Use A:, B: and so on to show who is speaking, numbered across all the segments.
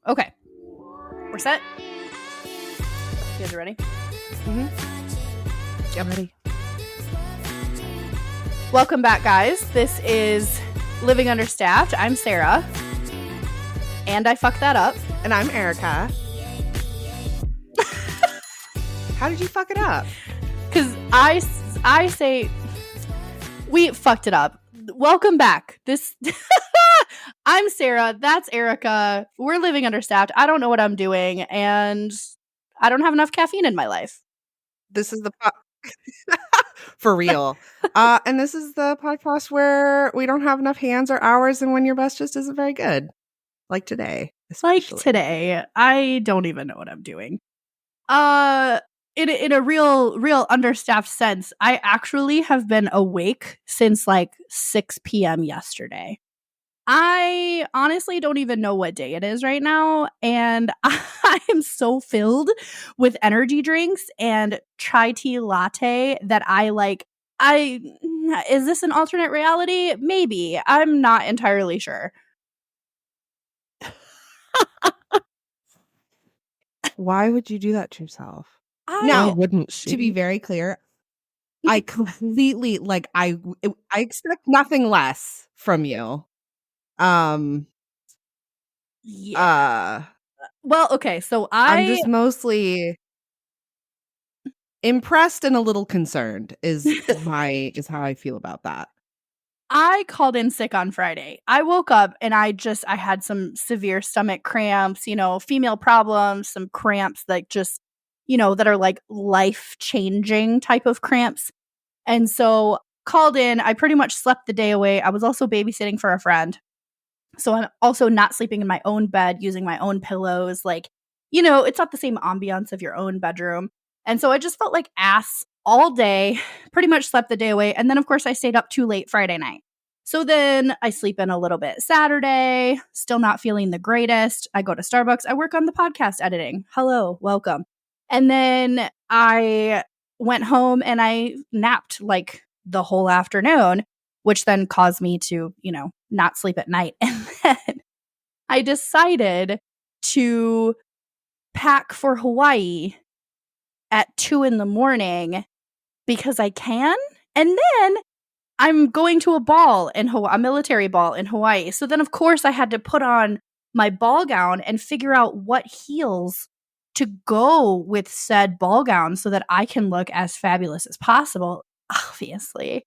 A: Okay. We're set? You guys are ready?
B: Mm-hmm.
A: I'm ready. Welcome back, guys. This is Living Understaffed. I'm Sarah. And I fucked that up.
B: And I'm Erika. How did you fuck it up?
A: Because I say we fucked it up. Welcome back. I'm Sarah. That's Erika. We're living understaffed. I don't know what I'm doing, and I don't have enough caffeine in my life.
B: This is the for real. And this is the podcast where we don't have enough hands or hours, and when your best just isn't very good, like today.
A: Like today, I don't even know what I'm doing. In a real understaffed sense, I actually have been awake since like 6 p.m. yesterday. I honestly don't even know what day it is right now, and I am so filled with energy drinks and chai tea latte that is this an alternate reality? Maybe. I'm not entirely sure.
B: Why would you do that to yourself?
A: Now,
B: why wouldn't she? To be very clear, I completely I expect nothing less from you.
A: Yeah. Well, okay, so I'm
B: just mostly impressed and a little concerned is how I feel about that.
A: I called in sick on Friday. I woke up and I had some severe stomach cramps, female problems, some cramps that just, that are like life-changing type of cramps. And so called in, I pretty much slept the day away. I was also babysitting for a friend. So I'm also not sleeping in my own bed, using my own pillows. It's not the same ambiance of your own bedroom. And so I just felt like ass all day, pretty much slept the day away. And then, of course, I stayed up too late Friday night. So then I sleep in a little bit Saturday, still not feeling the greatest. I go to Starbucks. I work on the podcast editing. Hello, welcome. And then I went home and I napped like the whole afternoon, which then caused me to, not sleep at night. And then I decided to pack for Hawaii at 2 a.m. because I can. And then I'm going to a ball in Hawaii, a military ball in Hawaii. So then, of course, I had to put on my ball gown and figure out what heels to go with said ball gown so that I can look as fabulous as possible, obviously.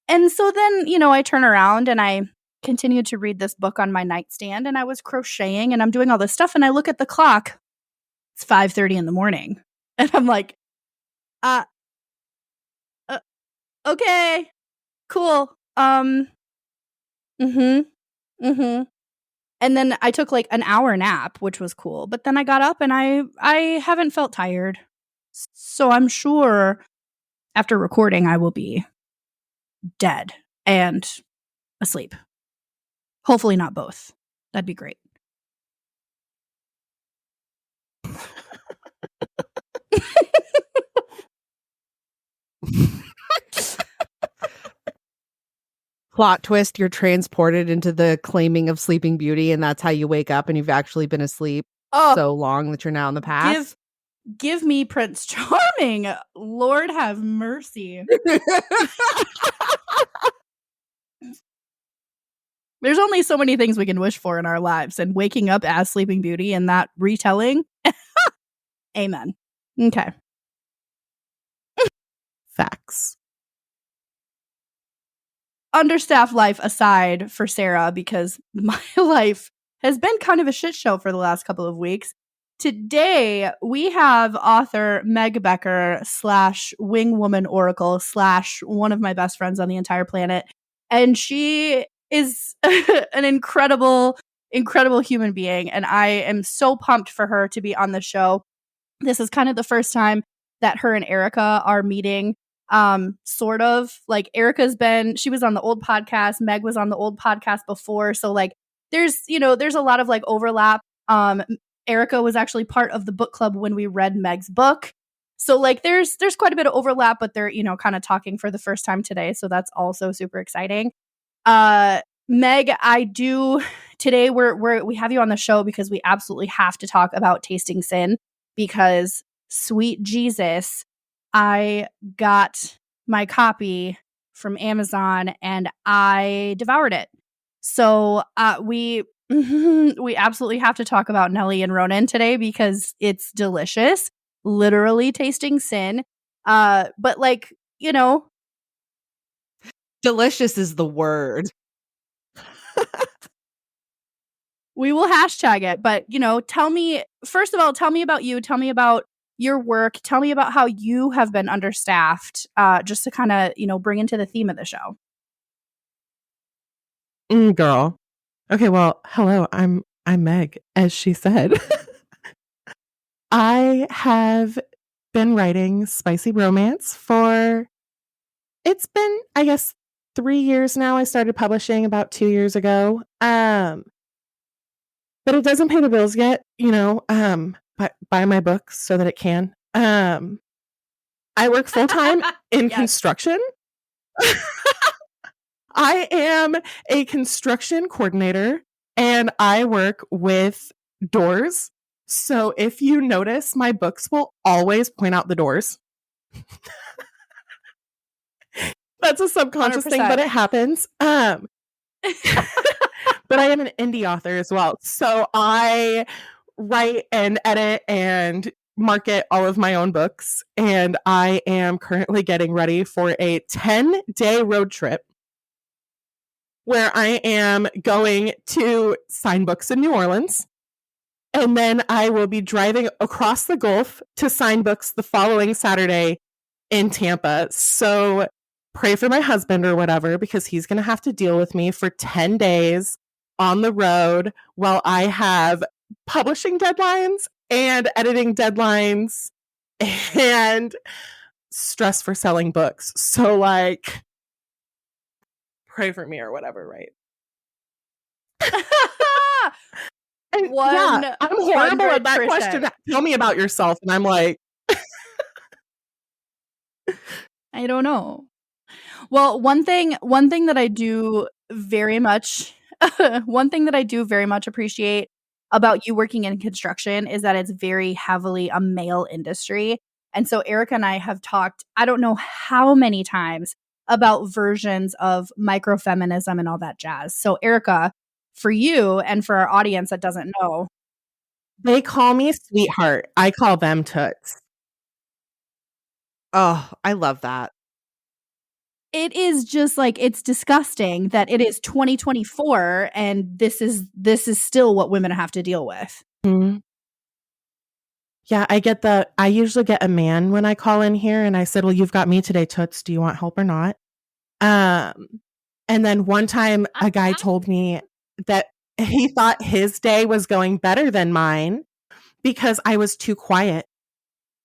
A: And so then, I turn around and I continued to read this book on my nightstand, and I was crocheting and I'm doing all this stuff, and I look at the clock. It's 5:30 in the morning. And I'm like, okay, cool. And then I took like an hour nap, which was cool. But then I got up and I haven't felt tired. So I'm sure after recording, I will be dead and asleep. Hopefully not both. That'd be great.
B: Plot twist, you're transported into the claiming of Sleeping Beauty, and that's how you wake up and you've actually been asleep so long that you're now in the past.
A: Give me Prince Charming. Lord have mercy. There's only so many things we can wish for in our lives, and waking up as Sleeping Beauty and that retelling. Amen. Okay.
B: Facts.
A: Understaffed life aside for Sarah, because my life has been kind of a shit show for the last couple of weeks. Today, we have author Meg Becker / Wingwoman Oracle / one of my best friends on the entire planet. And she is an incredible human being. And I am so pumped for her to be on the show. This is kind of the first time that her and Erika are meeting. Sort of like she was on the old podcast. Meg was on the old podcast before. So like there's a lot of like overlap. Erika was actually part of the book club when we read Meg's book. So like there's quite a bit of overlap, but they're, kind of talking for the first time today. So that's also super exciting. Meg, I do today we have you on the show because we absolutely have to talk about Tasting Sin, because sweet Jesus, I got my copy from Amazon and I devoured it. So we we absolutely have to talk about Nelly and Ronan today because it's delicious. Literally tasting sin. But like, you know,
B: Delicious is the word.
A: we will hashtag it. But, you know, first of all, tell me about you. Tell me about your work. Tell me about how you have been understaffed, just to kind of, you know, bring into the theme of the show.
C: Girl. Okay, well, hello. I'm Meg, as she said. I have been writing spicy romance it's been, I guess, 3 years now. I started publishing about 2 years ago. But it doesn't pay the bills yet, you know. Buy my books so that it can. I work full time in construction. I am a construction coordinator and I work with doors. So if you notice, my books will always point out the doors. That's a subconscious
A: 100%.
C: thing, but it happens. But I am an indie author as well. So I write and edit and market all of my own books. And I am currently getting ready for a 10-day road trip where I am going to sign books in New Orleans. And then I will be driving across the Gulf to sign books the following Saturday in Tampa. So pray for my husband or whatever, because he's going to have to deal with me for 10 days on the road while I have publishing deadlines and editing deadlines and stress for selling books. So, like, pray for me or whatever, right? Yeah, I'm horrible at that question. Tell me about yourself. And I'm like,
A: I don't know. Well, one thing that I do very much appreciate about you working in construction is that it's very heavily a male industry. And so Erika and I have talked, I don't know how many times, about versions of micro-feminism and all that jazz. So Erika, for you and for our audience that doesn't know,
C: they call me sweetheart. I call them toots.
B: Oh, I love that.
A: it is just like, it's disgusting that it is 2024 and this is still what women have to deal with.
C: Mm-hmm. Yeah, I usually get a man when I call in here and I said, well, you've got me today, toots. Do you want help or not? And then one time a guy told me that he thought his day was going better than mine because I was too quiet.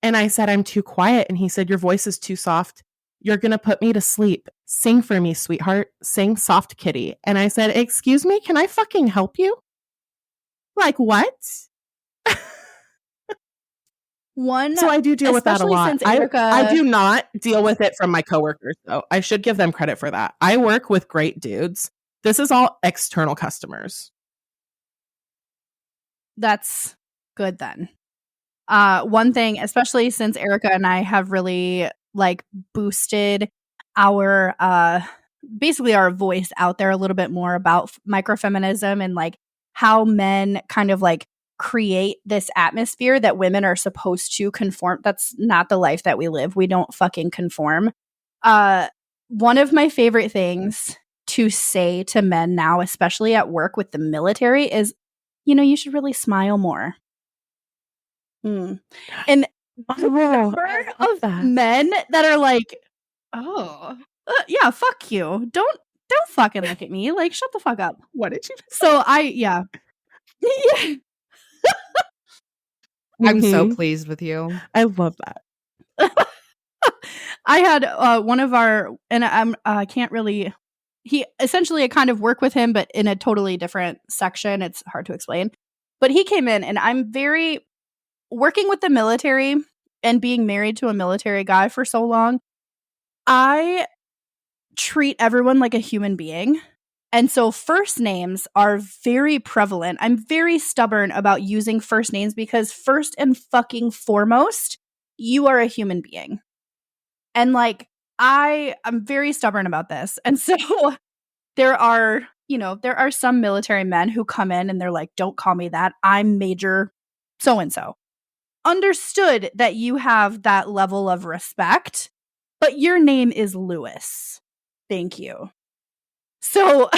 C: And I said, I'm too quiet. And he said, your voice is too soft. You're going to put me to sleep. Sing for me, sweetheart. Sing soft kitty. And I said, excuse me, can I fucking help you? Like, what? So I do deal with that a lot. I do not deal with it from my coworkers, though. I should give them credit for that. I work with great dudes. This is all external customers.
A: That's good then. One thing, especially since Erika and I have really like boosted our basically our voice out there a little bit more about microfeminism and like how men kind of like create this atmosphere that women are supposed to conform. That's not the life that we live. We don't fucking conform. One of my favorite things to say to men now, especially at work with the military, is, you know, you should really smile more. And the number of men that are like, oh, yeah, fuck you. Don't fucking look at me. Like, shut the fuck up.
C: What did you say?
A: So yeah.
B: I'm so pleased with you.
C: I love that.
A: I had one of our, and I can't really, I kind of work with him, but in a totally different section. It's hard to explain. But he came in, and I'm very, working with the military and being married to a military guy for so long, I treat everyone like a human being. And so first names are very prevalent. I'm very stubborn about using first names because first and fucking foremost, you are a human being. And like, I'm very stubborn about this. And so there are some military men who come in and they're like, don't call me that. I'm Major so-and-so. Understood that you have that level of respect, but your name is Lewis. Thank you. So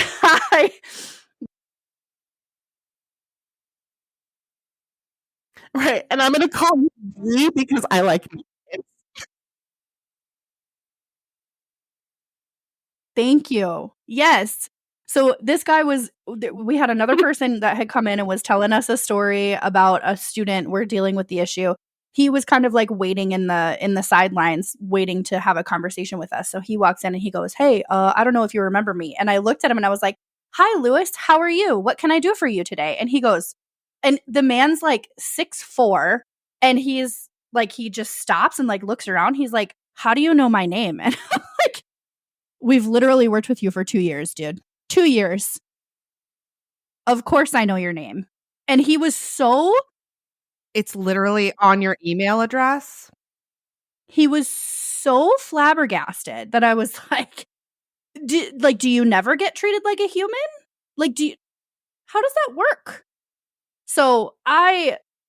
C: Right. And I'm going to call you Lee because I like names.
A: Thank you. Yes. So this guy we had another person that had come in and was telling us a story about a student. We're dealing with the issue. He was kind of like waiting in the sidelines, waiting to have a conversation with us. So he walks in and he goes, "Hey, I don't know if you remember me." And I looked at him and I was like, "Hi, Lewis. How are you? What can I do for you today?" And he goes, and the man's like 6'4", and he's like, he just stops and like looks around. He's like, "How do you know my name?" And I'm like, "We've literally worked with you for 2 years, dude. 2 years. Of course I know your name." And he was so
B: It's literally on your email address.
A: flabbergasted that I was like, do you never get treated like a human? Like, how does that work? So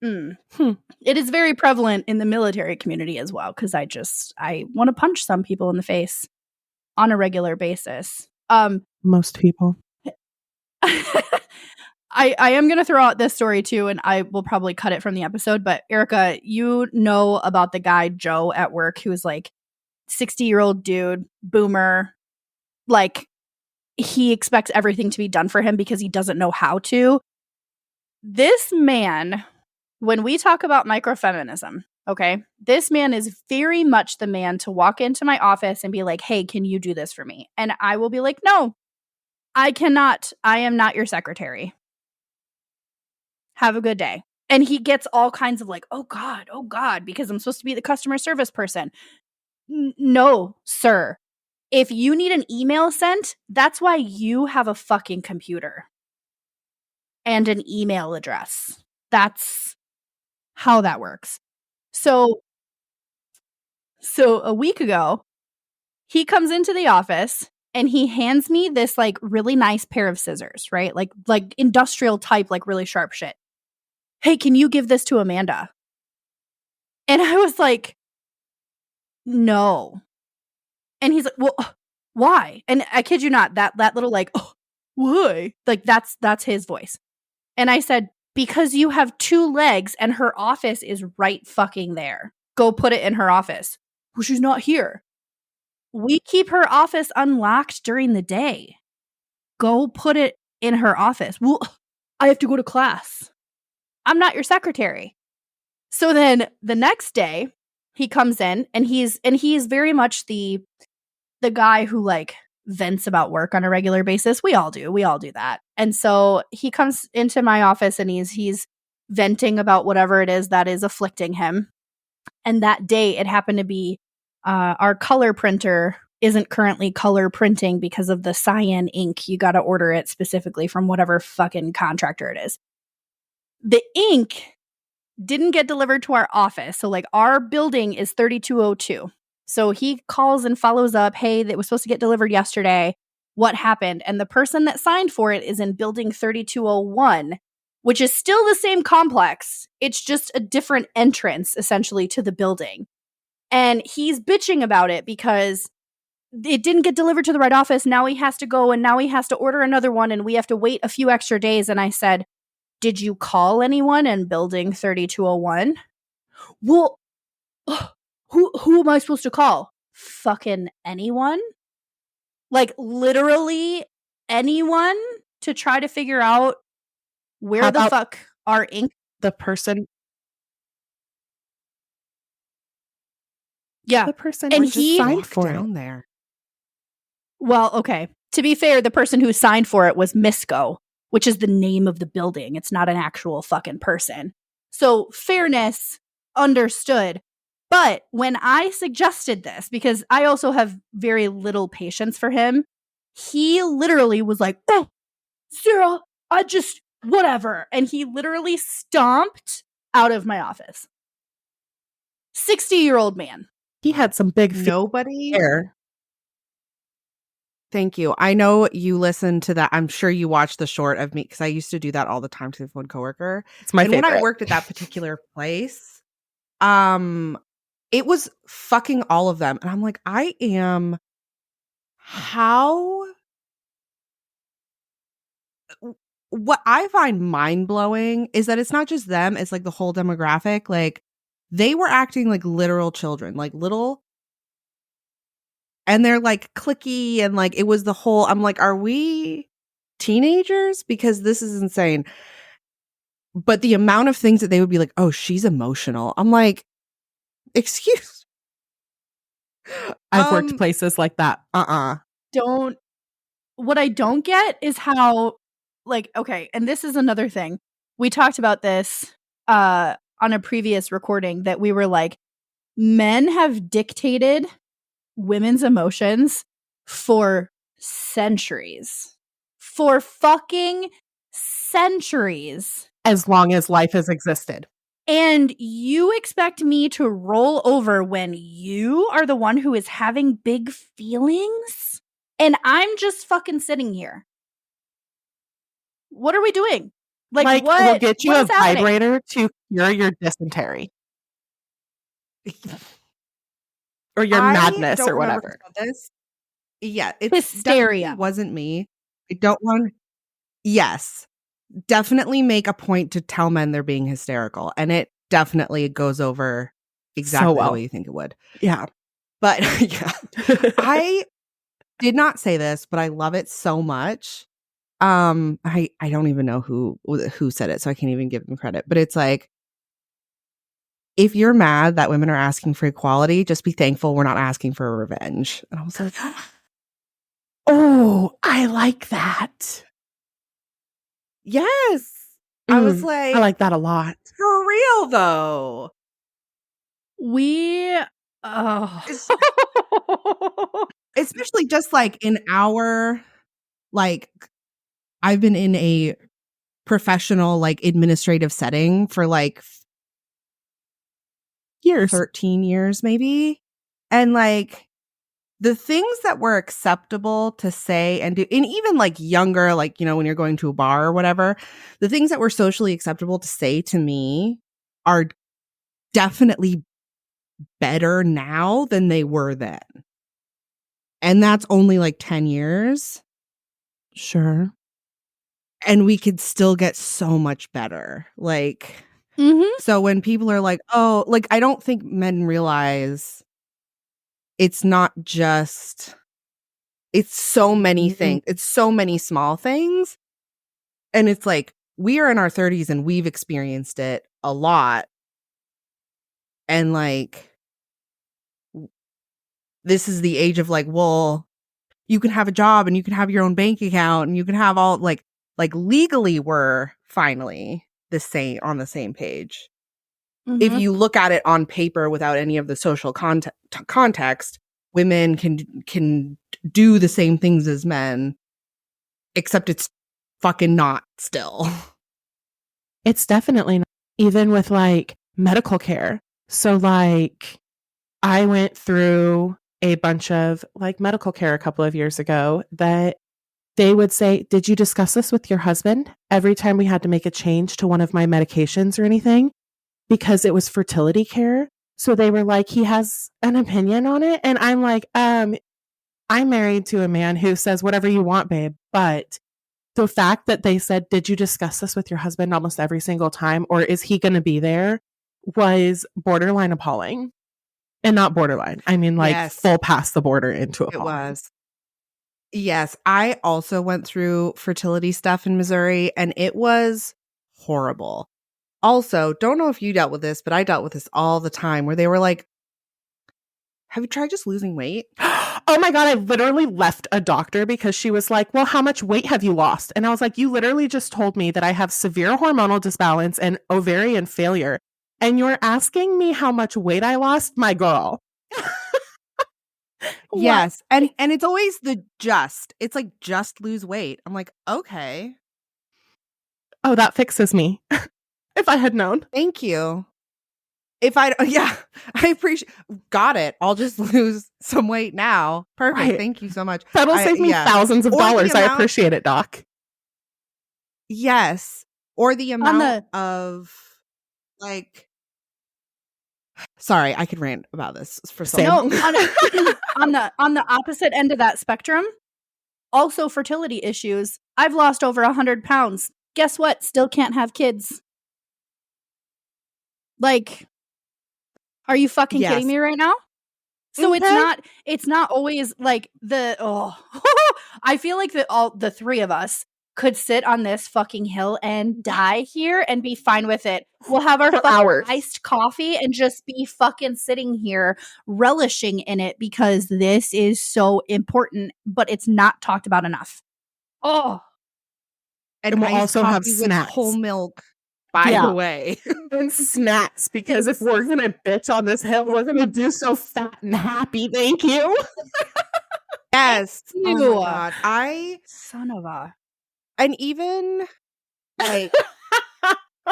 A: it is very prevalent in the military community as well, because I want to punch some people in the face on a regular basis.
C: Most people.
A: I am going to throw out this story too, and I will probably cut it from the episode, but Erika, you know about the guy Joe at work who's like 60-year-old dude, boomer, like he expects everything to be done for him because he doesn't know how to. This man, when we talk about micro-feminism, okay, this man is very much the man to walk into my office and be like, "Hey, can you do this for me?" And I will be like, "No, I cannot. I am not your secretary. Have a good day." And he gets all kinds of like, oh God, because I'm supposed to be the customer service person. No, sir. If you need an email sent, that's why you have a fucking computer and an email address. That's how that works. So a week ago, he comes into the office and he hands me this like really nice pair of scissors, right? Like industrial type, like really sharp shit. "Hey, can you give this to Amanda?" And I was like, "No." And he's like, "Well, why?" And I kid you not, that little like, "Oh, why?" Like that's his voice. And I said, "Because you have 2 legs and her office is right fucking there. Go put it in her office." "Well, she's not here." "We keep her office unlocked during the day. Go put it in her office." "Well, I have to go to class." "I'm not your secretary." So then the next day he comes in and he's very much the guy who like vents about work on a regular basis. We all do that. And so he comes into my office and he's venting about whatever it is that is afflicting him. And that day it happened to be our color printer isn't currently color printing because of the cyan ink. You got to order it specifically from whatever fucking contractor it is. The ink didn't get delivered to our office. So like our building is 3202. So he calls and follows up, "Hey, that was supposed to get delivered yesterday. What happened?" And the person that signed for it is in building 3201, which is still the same complex. It's just a different entrance essentially to the building. And he's bitching about it because it didn't get delivered to the right office. Now he has to go and now he has to order another one and we have to wait a few extra days. And I said, "Did you call anyone in building 3201? "Well, who am I supposed to call?" "Fucking anyone. Like literally anyone to try to figure out where
C: How
A: the
C: about
A: fuck our ink."
C: the person
A: Yeah.
C: the person
A: And
C: who just
A: he
C: signed
B: Walk
C: for it.
B: down there.
A: Well, okay. To be fair, the person who signed for it was Misco, which is the name of the building. It's not an actual fucking person. So fairness, understood. But when I suggested this, because I also have very little patience for him, He literally was like, oh, Sarah, I just, whatever. And he literally stomped out of my office. 60-year-old man.
C: He had some big
B: Nobody.
C: hair.
B: Thank you. I know you listened to that. I'm sure you watched the short of me because I used to do that all the time to one coworker.
C: It's my favorite.
B: When I worked at that particular place, it was fucking all of them. And I'm like, what I find mind blowing is that it's not just them, it's like the whole demographic. Like they were acting like literal children, like little, and they're like cliquey and like it was the whole, I'm like, are we teenagers? Because this is insane. But the amount of things that they would be like, oh, she's emotional. I'm like, excuse.
C: I've worked places like that.
A: What I don't get is how, like, okay, and this is another thing. We talked about this on a previous recording that we were like, men have dictated women's emotions for centuries. For fucking centuries.
C: As long as life has existed.
A: And you expect me to roll over when you are the one who is having big feelings? And I'm just fucking sitting here. What are we doing?
C: Like
A: what?
C: We'll get you
A: what
C: a
A: is happening?
C: vibrator to cure your dysentery. Or your madness or whatever.
B: This. Yeah, it
A: Hysteria
B: wasn't me. I don't want. Yes, definitely make a point to tell men they're being hysterical, and it definitely goes over exactly the way you think it would.
C: Yeah,
B: but yeah, I did not say this, but I love it so much. I don't even know who said it, so I can't even give them credit. But it's like, if you're mad that women are asking for equality, just be thankful we're not asking for a revenge. And I was like,
C: oh, I like that.
B: Yes. I was like,
C: I like that a lot.
B: For real, though. Especially just like in our, like, I've been in a professional, like, administrative setting for like years, 13 years maybe. And like the things that were acceptable to say and do, and even like younger, like, you know, when you're going to a bar or whatever, the things that were socially acceptable to say to me are definitely better now than they were then. And that's only like 10 years.
C: Sure.
B: And we could still get so much better. Like, so when people are like, oh, like, I don't think men realize it's not just, it's so many things. It's so many small things. And it's like, we are in our 30s and we've experienced it a lot. And like, this is the age of like, well, you can have a job and you can have your own bank account and you can have all like legally we're finally on the same page. If you look at it on paper without any of the social context, women can do the same things as men, except it's fucking not still.
C: It's definitely not. Even with like medical care. So like I went through a bunch of like medical care a couple of years ago that they would say, did you discuss this with your husband every time we had to make a change to one of my medications or anything? Because it was fertility care. So they were like, he has an opinion on it. And I'm like, I'm married to a man who says whatever you want, babe. But the fact that they said, did you discuss this with your husband almost every single time? Or is he going to be there? Was borderline appalling. And not borderline. I mean, like full past the border into appalling.
B: It was. Yes. I also went through fertility stuff in Missouri and it was horrible. Also, don't know if you dealt with this, but I dealt with this all the time where they were like, have you tried just losing weight?
C: Oh my God, I literally left a doctor because she was like, well, how much weight have you lost? And I was like, you literally just told me that I have severe hormonal disbalance and ovarian failure. And you're asking me how much weight I lost? My girl.
B: Yes. And it's always it's like, just lose weight. I'm like, okay.
C: Oh, that fixes me. If I had known.
B: Thank you. I appreciate. Got it. I'll just lose some weight now. Perfect.
C: Right.
B: Thank you so much.
C: That'll save me thousands of dollars. I appreciate it, Doc.
B: Yes. Or the amount of like. Sorry, I could rant about this for so long.
A: On the opposite end of that spectrum, also fertility issues. I've lost over 100 pounds. Guess what? Still can't have kids. Like, are you fucking kidding me right now? So it's not always like I feel like the three of us could sit on this fucking hill and die here and be fine with it. We'll have our fucking iced coffee and just be fucking sitting here relishing in it because this is so important, but it's not talked about enough. Oh.
B: And we'll also have snacks. Whole milk. By the way.
C: And snacks, because if we're going to bitch on this hill, we're going to do so fat and happy. Thank you.
B: Yes. Thank you. Oh my God.
A: Son of a.
B: And even like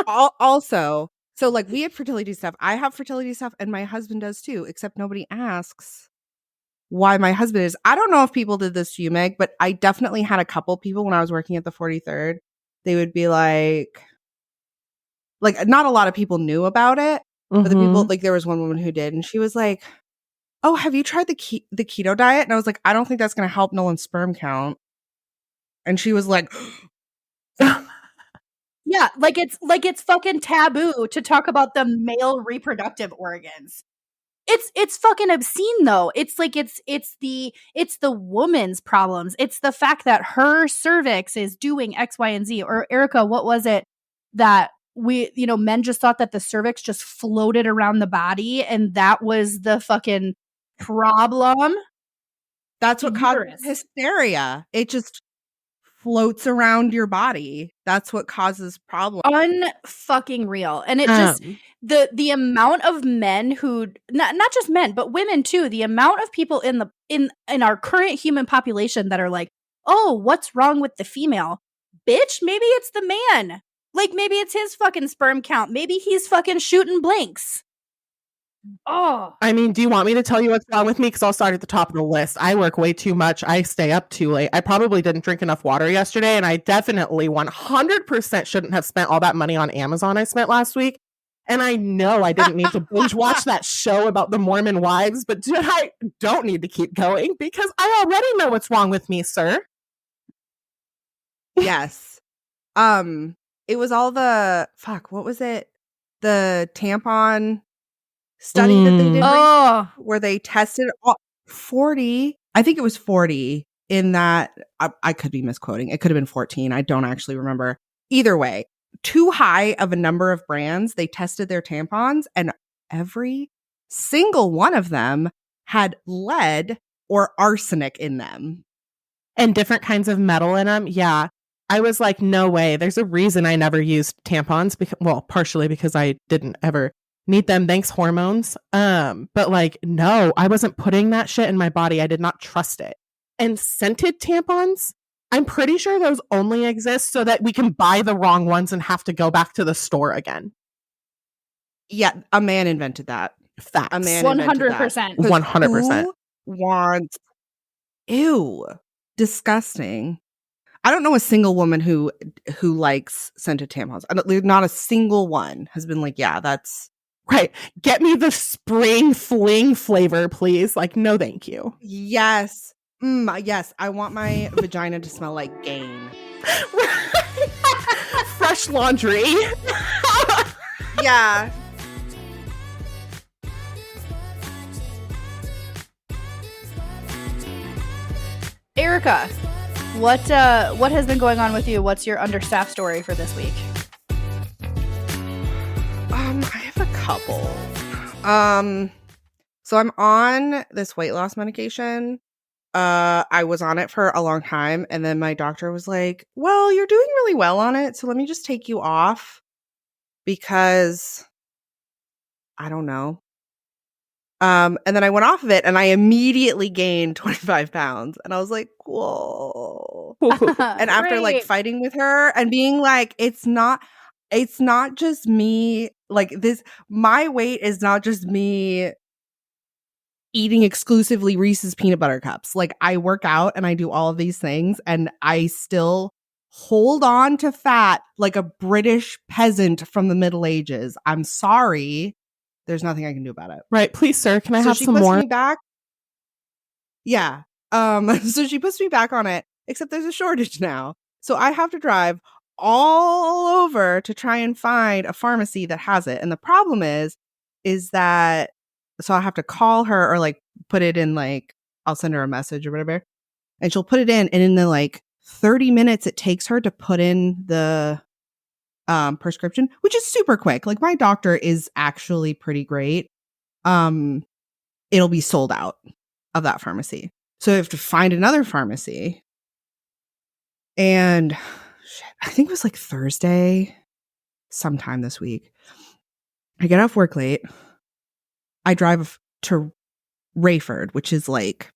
B: also, so like we have fertility stuff. I have fertility stuff and my husband does too, except nobody asks why my husband is. I don't know if people did this to you, Meg, but I definitely had a couple people when I was working at the 43rd. They would be like not a lot of people knew about it, but the people, like there was one woman who did, and she was like, "Oh, have you tried the keto diet?" And I was like, "I don't think that's going to help Nolan's sperm count." And she was like,
A: "Yeah, like it's fucking taboo to talk about the male reproductive organs." It's fucking obscene though. It's like it's the woman's problems. It's the fact that her cervix is doing X, Y, and Z. Or Erika, what was it that men just thought that the cervix just floated around the body and that was the fucking problem?
B: That's what causes hysteria. It just floats around your body. That's what causes problems.
A: Unfucking real. And it just the amount of men who not just men, but women too, the amount of people in our current human population that are like, "Oh, what's wrong with the female?" Bitch, maybe it's the man. Like maybe it's his fucking sperm count. Maybe he's fucking shooting blanks. Oh.
C: I mean, do you want me to tell you what's wrong with me? Because I'll start at the top of the list. I work way too much. I stay up too late. I probably didn't drink enough water yesterday, and I definitely 100% shouldn't have spent all that money on Amazon I spent last week. And I know I didn't need to binge watch that show about the Mormon wives, but I don't need to keep going because I already know what's wrong with me, sir.
B: Yes. It was all what was it? The tampon study that they did where they tested 40. I think it was 40 in that. I could be misquoting. It could have been 14. I don't actually remember. Either way, too high of a number of brands. They tested their tampons and every single one of them had lead or arsenic in them.
C: And different kinds of metal in them. Yeah. I was like, no way. There's a reason I never used tampons. Partially because I didn't ever need them. Thanks, hormones. But like, no, I wasn't putting that shit in my body. I did not trust it. And scented tampons, I'm pretty sure those only exist so that we can buy the wrong ones and have to go back to the store again.
B: Yeah, a man invented that.
C: Facts.
B: A man
A: 100%.
C: 100%.
B: Who wants? Ew, disgusting. I don't know a single woman who likes scented tampons. Not a single one has been like, yeah, that's
C: right. Get me the spring fling flavor, please. Like, no, thank you.
B: Yes. Yes. I want my vagina to smell like Gain.
C: Fresh laundry.
B: Yeah.
A: Erika, what has been going on with you? What's your understaffed story for this week?
B: I have a couple. So I'm on this weight loss medication. I was on it for a long time, and then my doctor was like, "Well, you're doing really well on it, so let me just take you off because I don't know." And then I went off of it and I immediately gained 25 pounds. And I was like, whoa. And after like fighting with her and being like, it's not just me. Like my weight is not just me eating exclusively Reese's peanut butter cups. Like I work out and I do all of these things and I still hold on to fat like a British peasant from the Middle Ages. I'm sorry. There's nothing I can do about it.
C: Right. Please, sir, can I have some more?
B: Me back. Yeah. So she puts me back on it, except there's a shortage now. So I have to drive all over to try and find a pharmacy that has it. And the problem is that so I have to call her or like put it in like I'll send her a message or whatever. And she'll put it in and in the like 30 minutes it takes her to put in the prescription, which is super quick. Like my doctor is actually pretty great. It'll be sold out of that pharmacy. So I have to find another pharmacy. And shit, I think it was like Thursday, sometime this week. I get off work late. I drive to Rayford, which is like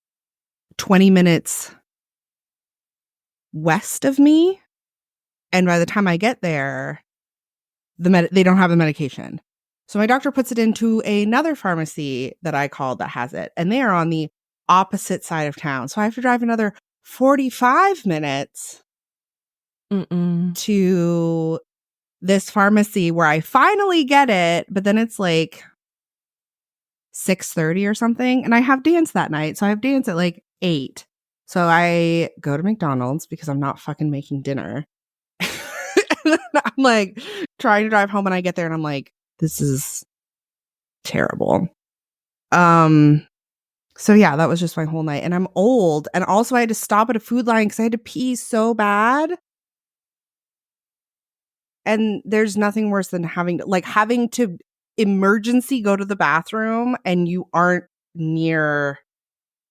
B: 20 minutes west of me. And by the time I get there, they don't have the medication. So my doctor puts it into another pharmacy that I called that has it. And they are on the opposite side of town. So I have to drive another 45 minutes to this pharmacy where I finally get it. But then it's like 6:30 or something. And I have dance that night. So I have dance at like 8. So I go to McDonald's because I'm not fucking making dinner. I'm like trying to drive home and I get there and I'm like, this is terrible. So yeah, that was just my whole night. And I'm old. And also I had to stop at a Food Lion because I had to pee so bad. And there's nothing worse than having to emergency go to the bathroom and you aren't near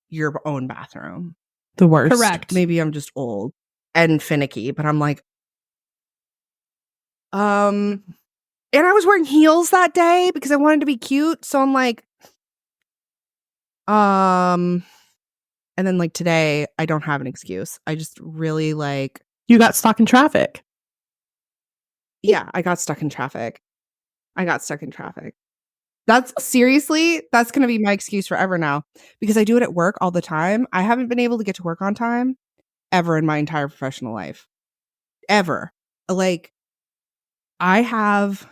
B: your own bathroom.
C: The worst.
A: Correct.
B: Maybe I'm just old and finicky, but I'm like, and I was wearing heels that day because I wanted to be cute. So I'm like, and then like today I don't have an excuse. I just really like.
C: You got stuck in traffic.
B: Yeah, I got stuck in traffic. That's seriously, that's going to be my excuse forever now because I do it at work all the time. I haven't been able to get to work on time ever in my entire professional life. Ever. Like I have,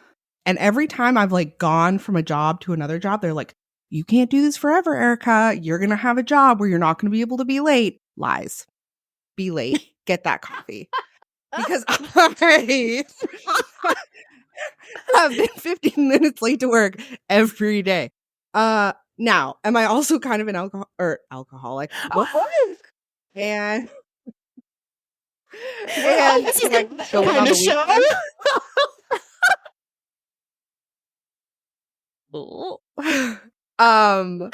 B: and every time I've like gone from a job to another job, they're like, you can't do this forever, Erika. You're going to have a job where you're not going to be able to be late. Lies. Be late. Get that coffee. Because I have been 15 minutes late to work every day. Now, am I also kind of an alcoholic? What? And like, go on the weekend.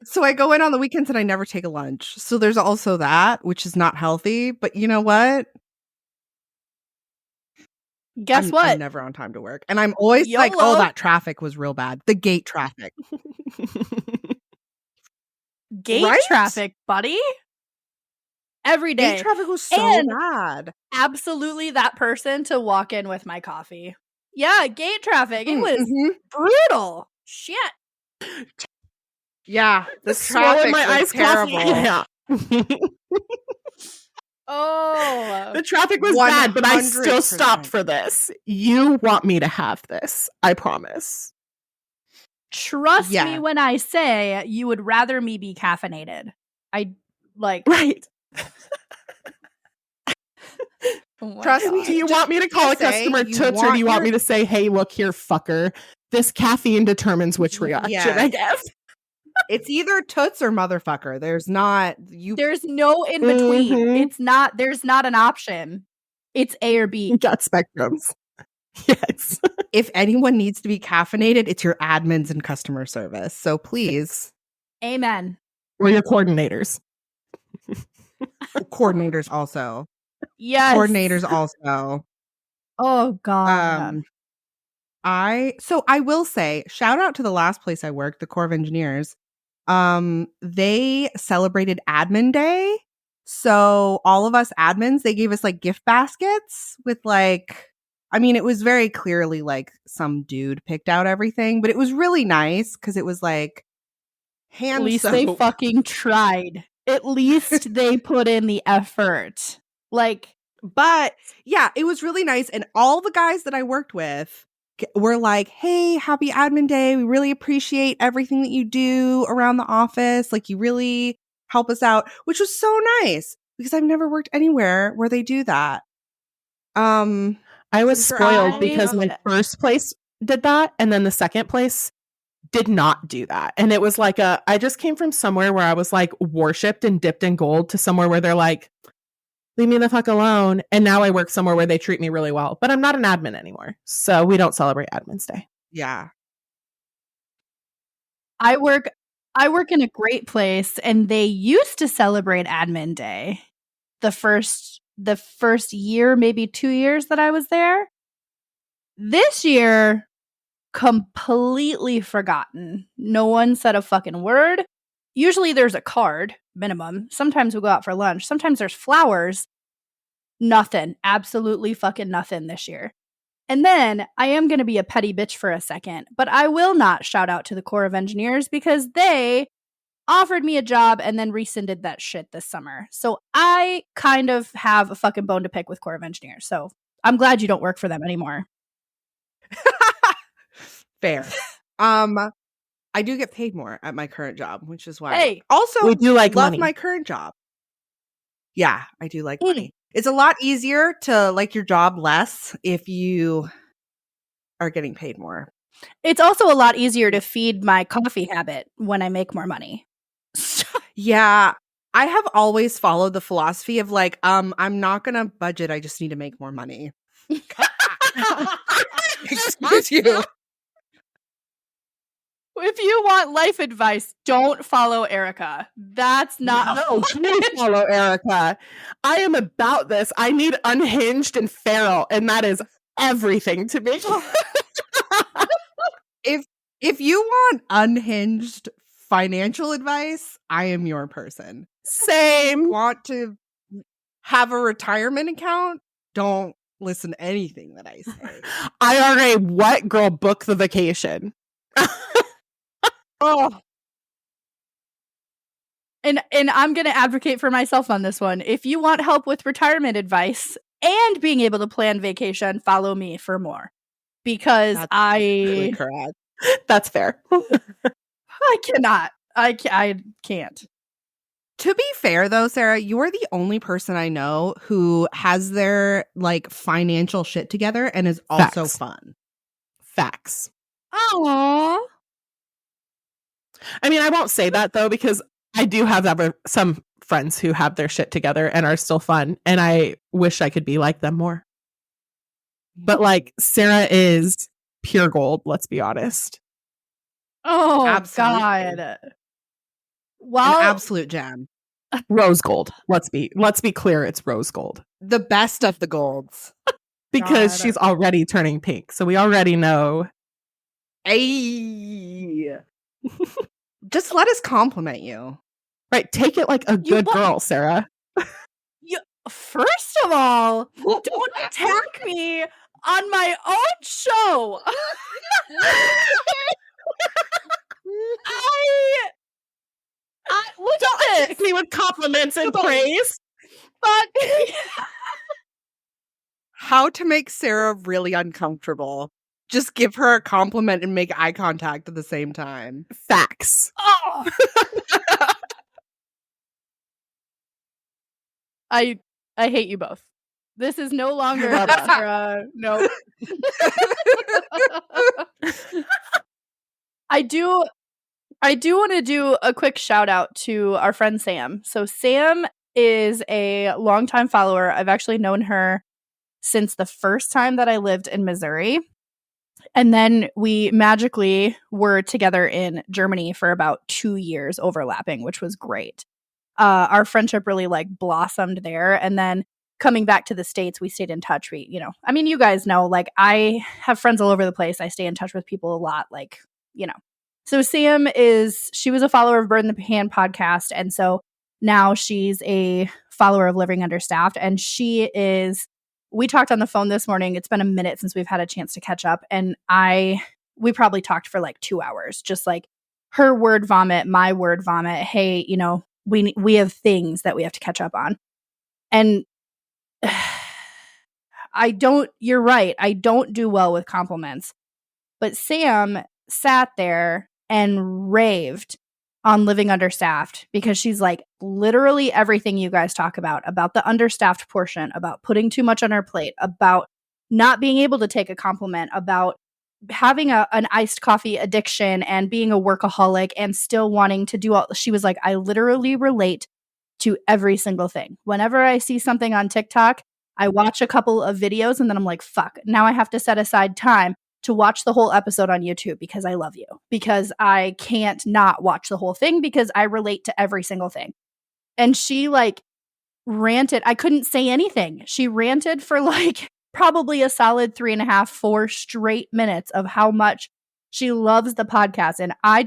B: So I go in on the weekends and I never take a lunch. So there's also that, which is not healthy. But you know what?
A: Guess what?
B: I'm never on time to work. And I'm always like, oh, that traffic was real bad. The gate traffic.
A: Gate traffic, buddy. Every day.
B: Gate traffic was so bad.
A: Absolutely that person to walk in with my coffee. Yeah, gate traffic. It was brutal. Shit.
B: Yeah, the traffic was terrible.
C: Yeah.
A: Oh.
C: The traffic was bad, but I still stopped for this. You want me to have this. I promise.
A: Trust me when I say you would rather me be caffeinated. I like.
C: Right.
B: Trust me.
C: Do you want me to call a customer toots or do you want me to say, hey, look here, fucker. This caffeine determines which reaction I guess.
B: It's either toots or motherfucker. There's not
A: There's no in between. It's not. There's not an option. It's A or B.
C: You got spectrums. Yes.
B: If anyone needs to be caffeinated, it's your admins and customer service. So please.
A: Amen.
C: Or your coordinators.
B: Coordinators also.
A: Yes.
B: Coordinators also.
A: Oh God.
B: I will say, shout out to the last place I worked, the Corps of Engineers. They celebrated Admin Day. So all of us admins, they gave us like gift baskets with like, I mean, it was very clearly like some dude picked out everything, but it was really nice because it was like hand
A: At least
B: soap.
A: they fucking tried. At least they put in the effort. Like,
B: but yeah, it was really nice. And all the guys that I worked with were like, hey, happy admin day. We really appreciate everything that you do around the office. Like, you really help us out, which was so nice because I've never worked anywhere where they do that.
C: I was spoiled because my first place did that, and then the second place did not do that. And it was like I just came from somewhere where I was like worshipped and dipped in gold to somewhere where they're like, leave me the fuck alone. And now I work somewhere where they treat me really well, but I'm not an admin anymore. So we don't celebrate Admin's Day.
B: Yeah.
A: I work in a great place, and they used to celebrate Admin Day the first year, maybe 2 years that I was there. This year, completely forgotten. No one said a fucking word. Usually there's a card, minimum. Sometimes we go out for lunch. Sometimes there's flowers. Nothing. Absolutely fucking nothing this year. And then I am going to be a petty bitch for a second, but I will not shout out to the Corps of Engineers because they offered me a job and then rescinded that shit this summer. So I kind of have a fucking bone to pick with Corps of Engineers. So I'm glad you don't work for them anymore.
B: Fair. I do get paid more at my current job, which is why.
A: Hey,
B: also,
C: we do like
B: love
C: money.
B: My current job. Yeah, I do like money. It's a lot easier to like your job less if you are getting paid more.
A: It's also a lot easier to feed my coffee habit when I make more money.
B: Yeah, I have always followed the philosophy of like, I'm not gonna budget. I just need to make more money. Excuse you.
A: If you want life advice, don't follow Erika. That's not.
C: No, please follow Erika. I am about this. I need unhinged and feral, and that is everything to me.
B: If you want unhinged financial advice, I am your person.
C: Same.
B: Want to have a retirement account? Don't listen to anything that I say.
C: IRA, what girl? Book the vacation.
B: Oh.
A: And I'm going to advocate for myself on this one. If you want help with retirement advice and being able to plan vacation, follow me for more. Because
B: That's really correct.
C: That's fair.
A: I cannot. I can't.
B: To be fair, though, Sarah, you're the only person I know who has their like financial shit together and is also fun.
C: Facts.
A: Aww.
C: I mean, I won't say that though, because I do have some friends who have their shit together and are still fun, and I wish I could be like them more. But like Sarah is pure gold, let's be honest.
A: Oh,
B: absolutely.
A: God. Well,
B: an absolute gem.
C: Rose gold. Let's be clear, it's rose gold.
B: The best of the golds.
C: Because she's already turning pink. So we already know.
B: Hey. Just let us compliment you.
C: Right. Take it like a good girl, Sarah.
A: First of all, don't attack me on my own show. Look at this.
C: Me with compliments and praise.
A: But
B: how to make Sarah really uncomfortable. Just give her a compliment and make eye contact at the same time.
C: Facts.
A: Oh. I hate you both. This is no longer Sarah. No. I do want to do a quick shout out to our friend Sam. So Sam is a longtime follower. I've actually known her since the first time that I lived in Missouri. And then we magically were together in Germany for about 2 years overlapping, which was great. Our friendship really like blossomed there. And then coming back to the States, we stayed in touch. I mean, you guys know, like, I have friends all over the place. I stay in touch with people a lot, like, So Sam she was a follower of Bird in the Hand podcast. And so now she's a follower of Living Understaffed. And we talked on the phone this morning. It's been a minute since we've had a chance to catch up. And we probably talked for like 2 hours, just like her word vomit, my word vomit. Hey, we have things that we have to catch up on. And you're right. I don't do well with compliments. But Sam sat there and raved on Living Understaffed because she's like, literally everything you guys talk about the understaffed portion, about putting too much on her plate, about not being able to take a compliment, about having an iced coffee addiction and being a workaholic and still wanting to do all. She was like, I literally relate to every single thing. Whenever I see something on TikTok, I watch a couple of videos and then I'm like, fuck, now I have to set aside time to watch the whole episode on YouTube because I love you, because I can't not watch the whole thing because I relate to every single thing. And she like ranted. I couldn't say anything. She ranted for like probably a solid 3.5, 4 straight minutes of how much she loves the podcast. And I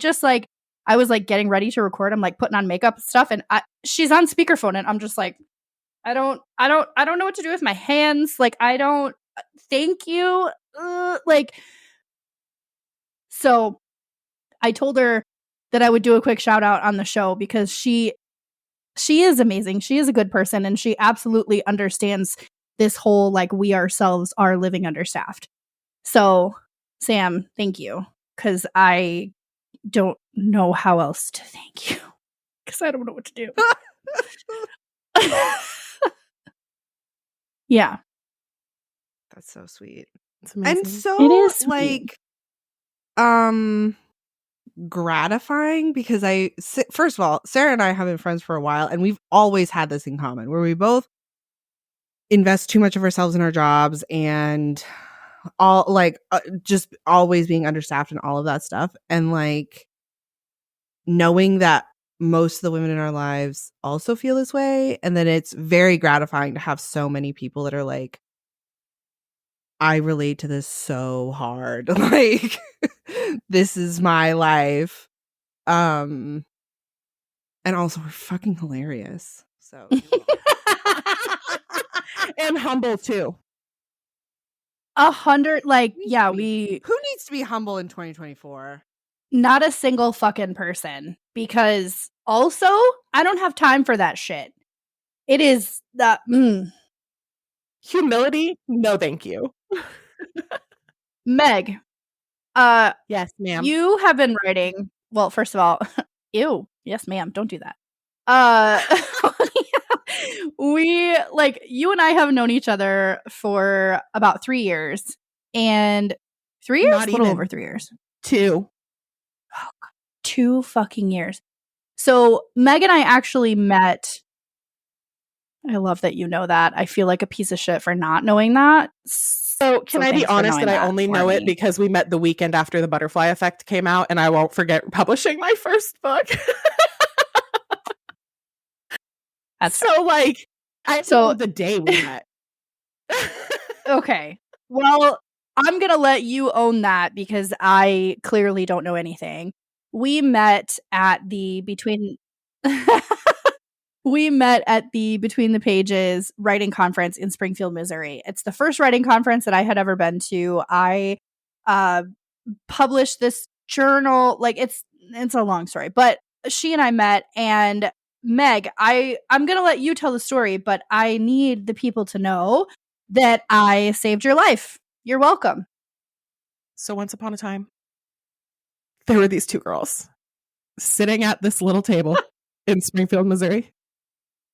A: was like getting ready to record. I'm like putting on makeup and stuff. And she's on speakerphone and I'm just like, I don't know what to do with my hands. Like, I don't, thank you. So I told her that I would do a quick shout out on the show because she is amazing. She is a good person and she absolutely understands this whole, like, we ourselves are living understaffed. So Sam, thank you. Cause I don't know how else to thank you. Cause I don't know what to do. Yeah.
B: That's so sweet.
C: It's amazing.
B: And so
A: It is sweet.
B: like gratifying because first of all, Sarah and I have been friends for a while and we've always had this in common where we both invest too much of ourselves in our jobs and all like just always being understaffed and all of that stuff. And like knowing that most of the women in our lives also feel this way. And then it's very gratifying to have so many people that are like, I relate to this so hard. Like, this is my life. And also we're fucking hilarious. So
C: and humble too.
A: 100, like, yeah,
B: who needs to be humble in 2024?
A: Not a single fucking person, because also I don't have time for that shit. It is that
C: humility. No, thank you.
A: Meg.
C: Yes, ma'am.
A: You have been writing. Well, first of all, ew. Yes, ma'am. Don't do that. You and I have known each other for about 3 years, and 3 years,
C: Not
A: a little
C: even.
A: over 3 years.
C: 2.
A: 2 fucking years. So Meg and I actually met. I love that you know that. I feel like a piece of shit for not knowing that.
C: So can I be honest that I only know it because we met the weekend after The Butterfly Effect came out, and I won't forget publishing my first book.
A: That's
C: so like, I know the day we met.
A: Okay. Well, I'm going to let you own that because I clearly don't know anything. We met at the Between the Pages writing conference in Springfield, Missouri. It's the first writing conference that I had ever been to. I published this journal. Like, it's a long story, but she and I met. And Meg, I'm going to let you tell the story, but I need the people to know that I saved your life. You're welcome.
C: So once upon a time, there were these 2 girls sitting at this little table in Springfield, Missouri,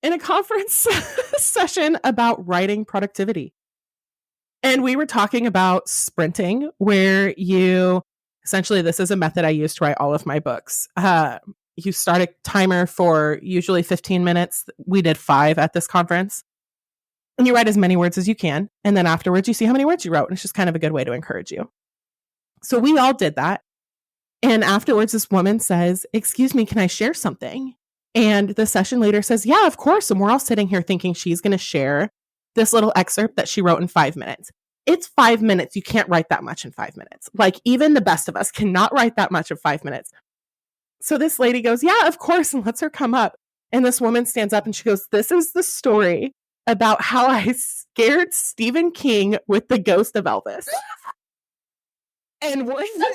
C: in a conference session about writing productivity. And we were talking about sprinting, where essentially, this is a method I use to write all of my books. You start a timer for usually 15 minutes. We did 5 at this conference. And you write as many words as you can. And then afterwards, you see how many words you wrote. And it's just kind of a good way to encourage you. So we all did that. And afterwards, this woman says, "Excuse me, can I share something?" And the session leader says, "Yeah, of course." And we're all sitting here thinking she's going to share this little excerpt that she wrote in 5 minutes. It's 5 minutes. You can't write that much in 5 minutes. Like, even the best of us cannot write that much in 5 minutes. So this lady goes, yeah, of course, and lets her come up. And this woman stands up and she goes, this is the story about how I scared Stephen King with the ghost of Elvis. And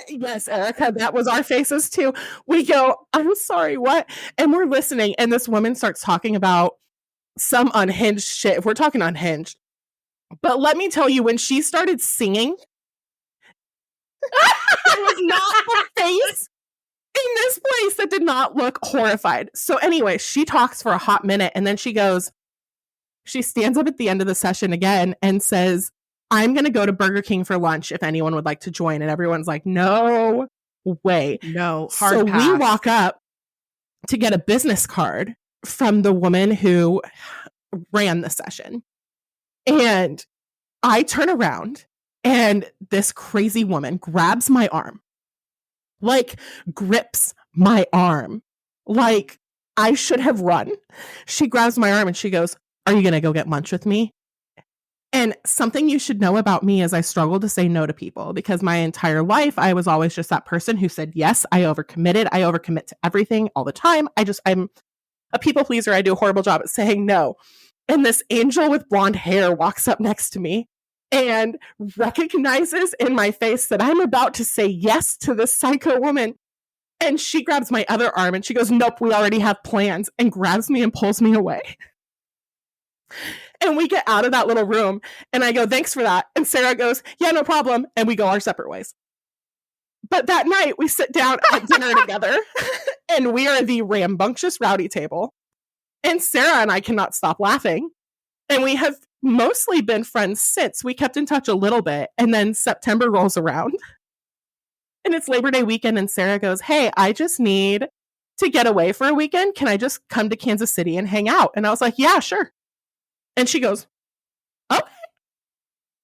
C: yes, Erika, that was our faces too. We go, I'm sorry, what? And we're listening. And this woman starts talking about some unhinged shit. If we're talking unhinged. But let me tell you, when she started singing, there was not a face in this place that did not look horrified. So anyway, she talks for a hot minute and then she stands up at the end of the session again and says, I'm going to go to Burger King for lunch if anyone would like to join. And everyone's like, no way.
B: No,
C: hard pass. We walk up to get a business card from the woman who ran the session. And I turn around and this crazy woman grabs my arm, like grips my arm, like I should have run. She grabs my arm and she goes, are you going to go get lunch with me? And something you should know about me is I struggle to say no to people because my entire life, I was always just that person who said, yes, I overcommitted. I overcommit to everything all the time. I'm a people pleaser. I do a horrible job at saying no. And this angel with blonde hair walks up next to me and recognizes in my face that I'm about to say yes to this psycho woman. And she grabs my other arm and she goes, nope, we already have plans, and grabs me and pulls me away. And we get out of that little room and I go, thanks for that. And Sarah goes, yeah, no problem. And we go our separate ways. But that night we sit down at dinner together and we are the rambunctious rowdy table. And Sarah and I cannot stop laughing. And we have mostly been friends since. We kept in touch a little bit. And then September rolls around and it's Labor Day weekend. And Sarah goes, hey, I just need to get away for a weekend. Can I just come to Kansas City and hang out? And I was like, yeah, sure. And she goes, okay,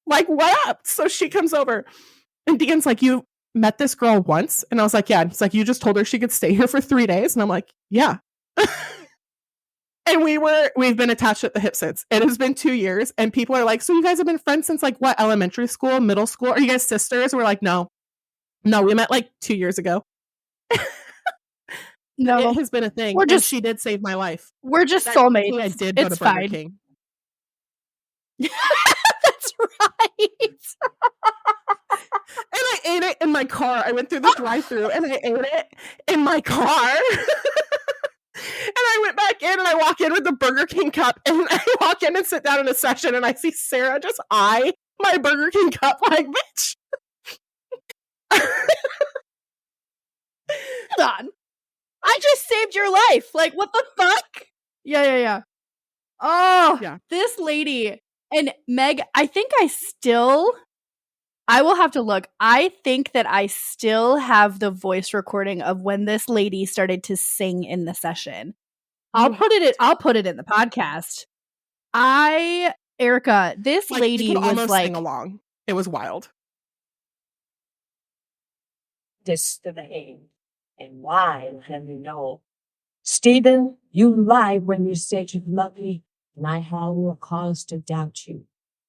C: like, what up? So she comes over and Dean's like, you met this girl once? And I was like, yeah. And he's like, you just told her she could stay here for 3 days? And I'm like, yeah. And we've been attached at the hip since. It has been 2 years. And people are like, so you guys have been friends since like what, elementary school, middle school? Are you guys sisters? And we're like, no, we met like 2 years ago. No, it has been a thing. She did save my life.
A: We're just soulmates.
C: I did go to Burger King.
A: That's right.
C: And I ate it in my car. I went through the drive-thru and I ate it in my car. And I went back in and I walk in with the Burger King cup and I walk in and sit down in a session and I see Sarah just eye my Burger King cup like, bitch.
A: Hold on. I just saved your life. Like, what the fuck? Yeah. Oh, yeah. This lady. And Meg, I think I will have to look. I think that I still have the voice recording of when this lady started to sing in the session. I'll put it in the podcast. Erika, this lady was like
C: sing along. It was wild.
D: This the name and why let me know. Stephen, you lied when you said you love me, and I had no cause to doubt you.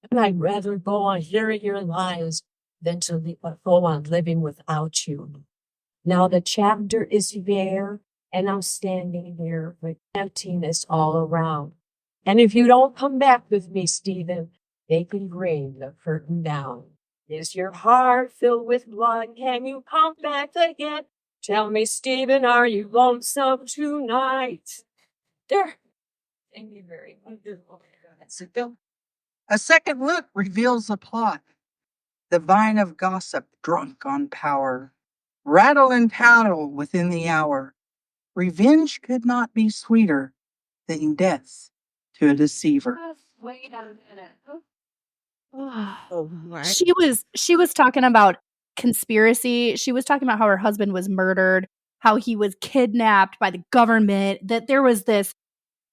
D: And I'd rather go on hearing your lies than to go on living without you. Now the chapter is there, and I'm standing here with emptiness all around. And if you don't come back with me, Stephen, they can bring the curtain down. Is your heart filled with blood? Can you come back again? Tell me, Stephen, are you lonesome tonight? There. Thank you very much.
E: That's it, Bill. A second look reveals a plot. The vine of gossip drunk on power. Rattle and tattle within the hour. Revenge could not be sweeter than death to a deceiver.
D: Wait a minute.
A: She was talking about conspiracy. She was talking about how her husband was murdered, how he was kidnapped by the government, that there was this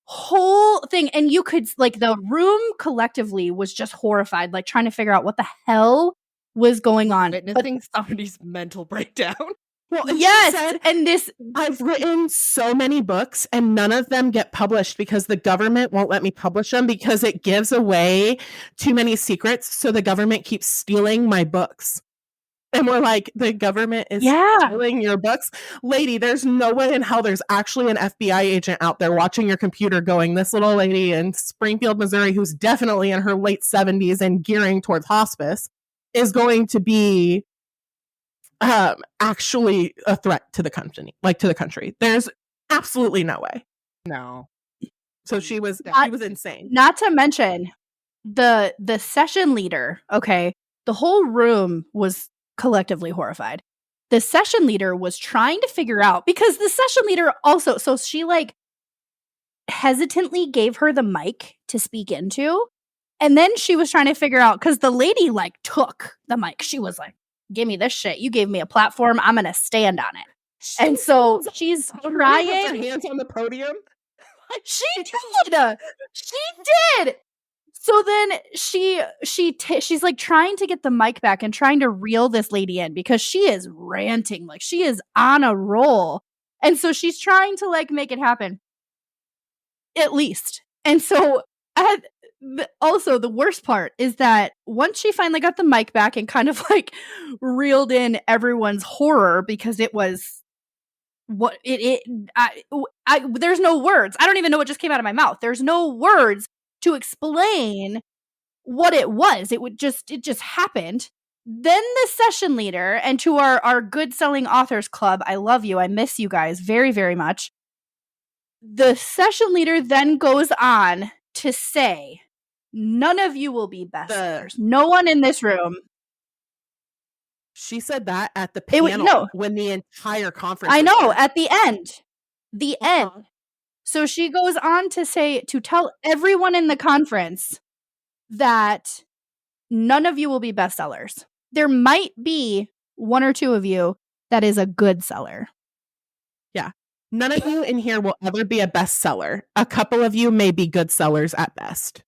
A: whole thing. And you could, like, the room collectively was just horrified, like trying to figure out what the hell was going on.
B: Witnessing somebody's mental breakdown.
C: Well, and
A: yes,
C: she said,
A: and this
C: I've written so many books and none of them get published because the government won't let me publish them because it gives away too many secrets. So the government keeps stealing my books. And we're like, the government is stealing your books? Lady, there's no way in hell there's actually an FBI agent out there watching your computer going, this little lady in Springfield, Missouri, who's definitely in her late 70s and gearing towards hospice, is going to be actually a threat to the country. There's absolutely no way.
B: No.
C: So she was insane.
A: Not to mention the session leader, okay, the whole room was collectively horrified. The session leader was trying to figure out, because the session leader also, so she like hesitantly gave her the mic to speak into, and then she was trying to figure out, because the lady like took the mic. She was like, give me this shit. You gave me a platform. I'm going to stand on it. And so she's trying.
C: Her hands on the podium.
A: She did. She did. So then she's like trying to get the mic back and trying to reel this lady in because she is ranting. Like she is on a roll. And so she's trying to like make it happen. At least. And so also the worst part is that once she finally got the mic back and kind of like reeled in everyone's horror, because it was what there's no words. I don't even know what just came out of my mouth. There's no words to explain what it was. It just happened. Then the session leader, and to our good selling authors club, I love you. I miss you guys very, very much. The session leader then goes on to say, none of you will be bestsellers. No one in this room.
C: She said that at the panel when the entire conference.
A: I know, at the end. The end. So she goes on to say, to tell everyone in the conference that none of you will be bestsellers. There might be one or two of you that is a good seller.
C: Yeah. None of you in here will ever be a bestseller. A couple of you may be good sellers at best.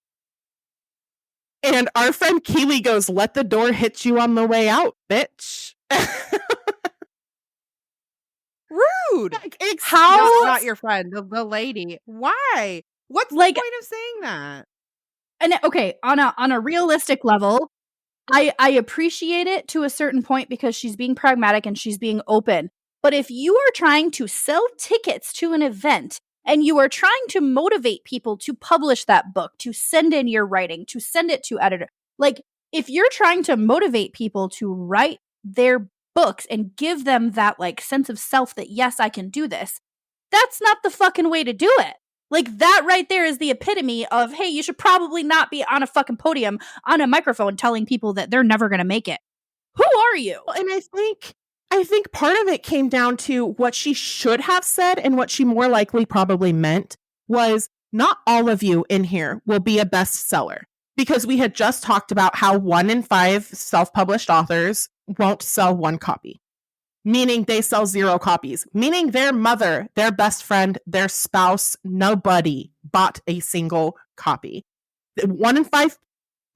C: And our friend Keely goes, let the door hit you on the way out, bitch.
B: Rude.
C: Like,
B: How? Not your friend, the lady. Why? What's like, the point of saying that?
A: And okay, on a realistic level, I appreciate it to a certain point because she's being pragmatic and she's being open. But if you are trying to sell tickets to an event and you are trying to motivate people to publish that book, to send in your writing, to send it to editor, like if you're trying to motivate people to write their books and give them that like sense of self that, yes, I can do this, that's not the fucking way to do it. Like that right there is the epitome of, hey, you should probably not be on a fucking podium on a microphone telling people that they're never going to make it. Who are you?
C: And I think part of it came down to what she should have said, and what she more likely probably meant was, not all of you in here will be a bestseller, because we had just talked about how 1 in 5 self-published authors won't sell one copy, meaning they sell 0 copies, meaning their mother, their best friend, their spouse, nobody bought a single copy. 1 in 5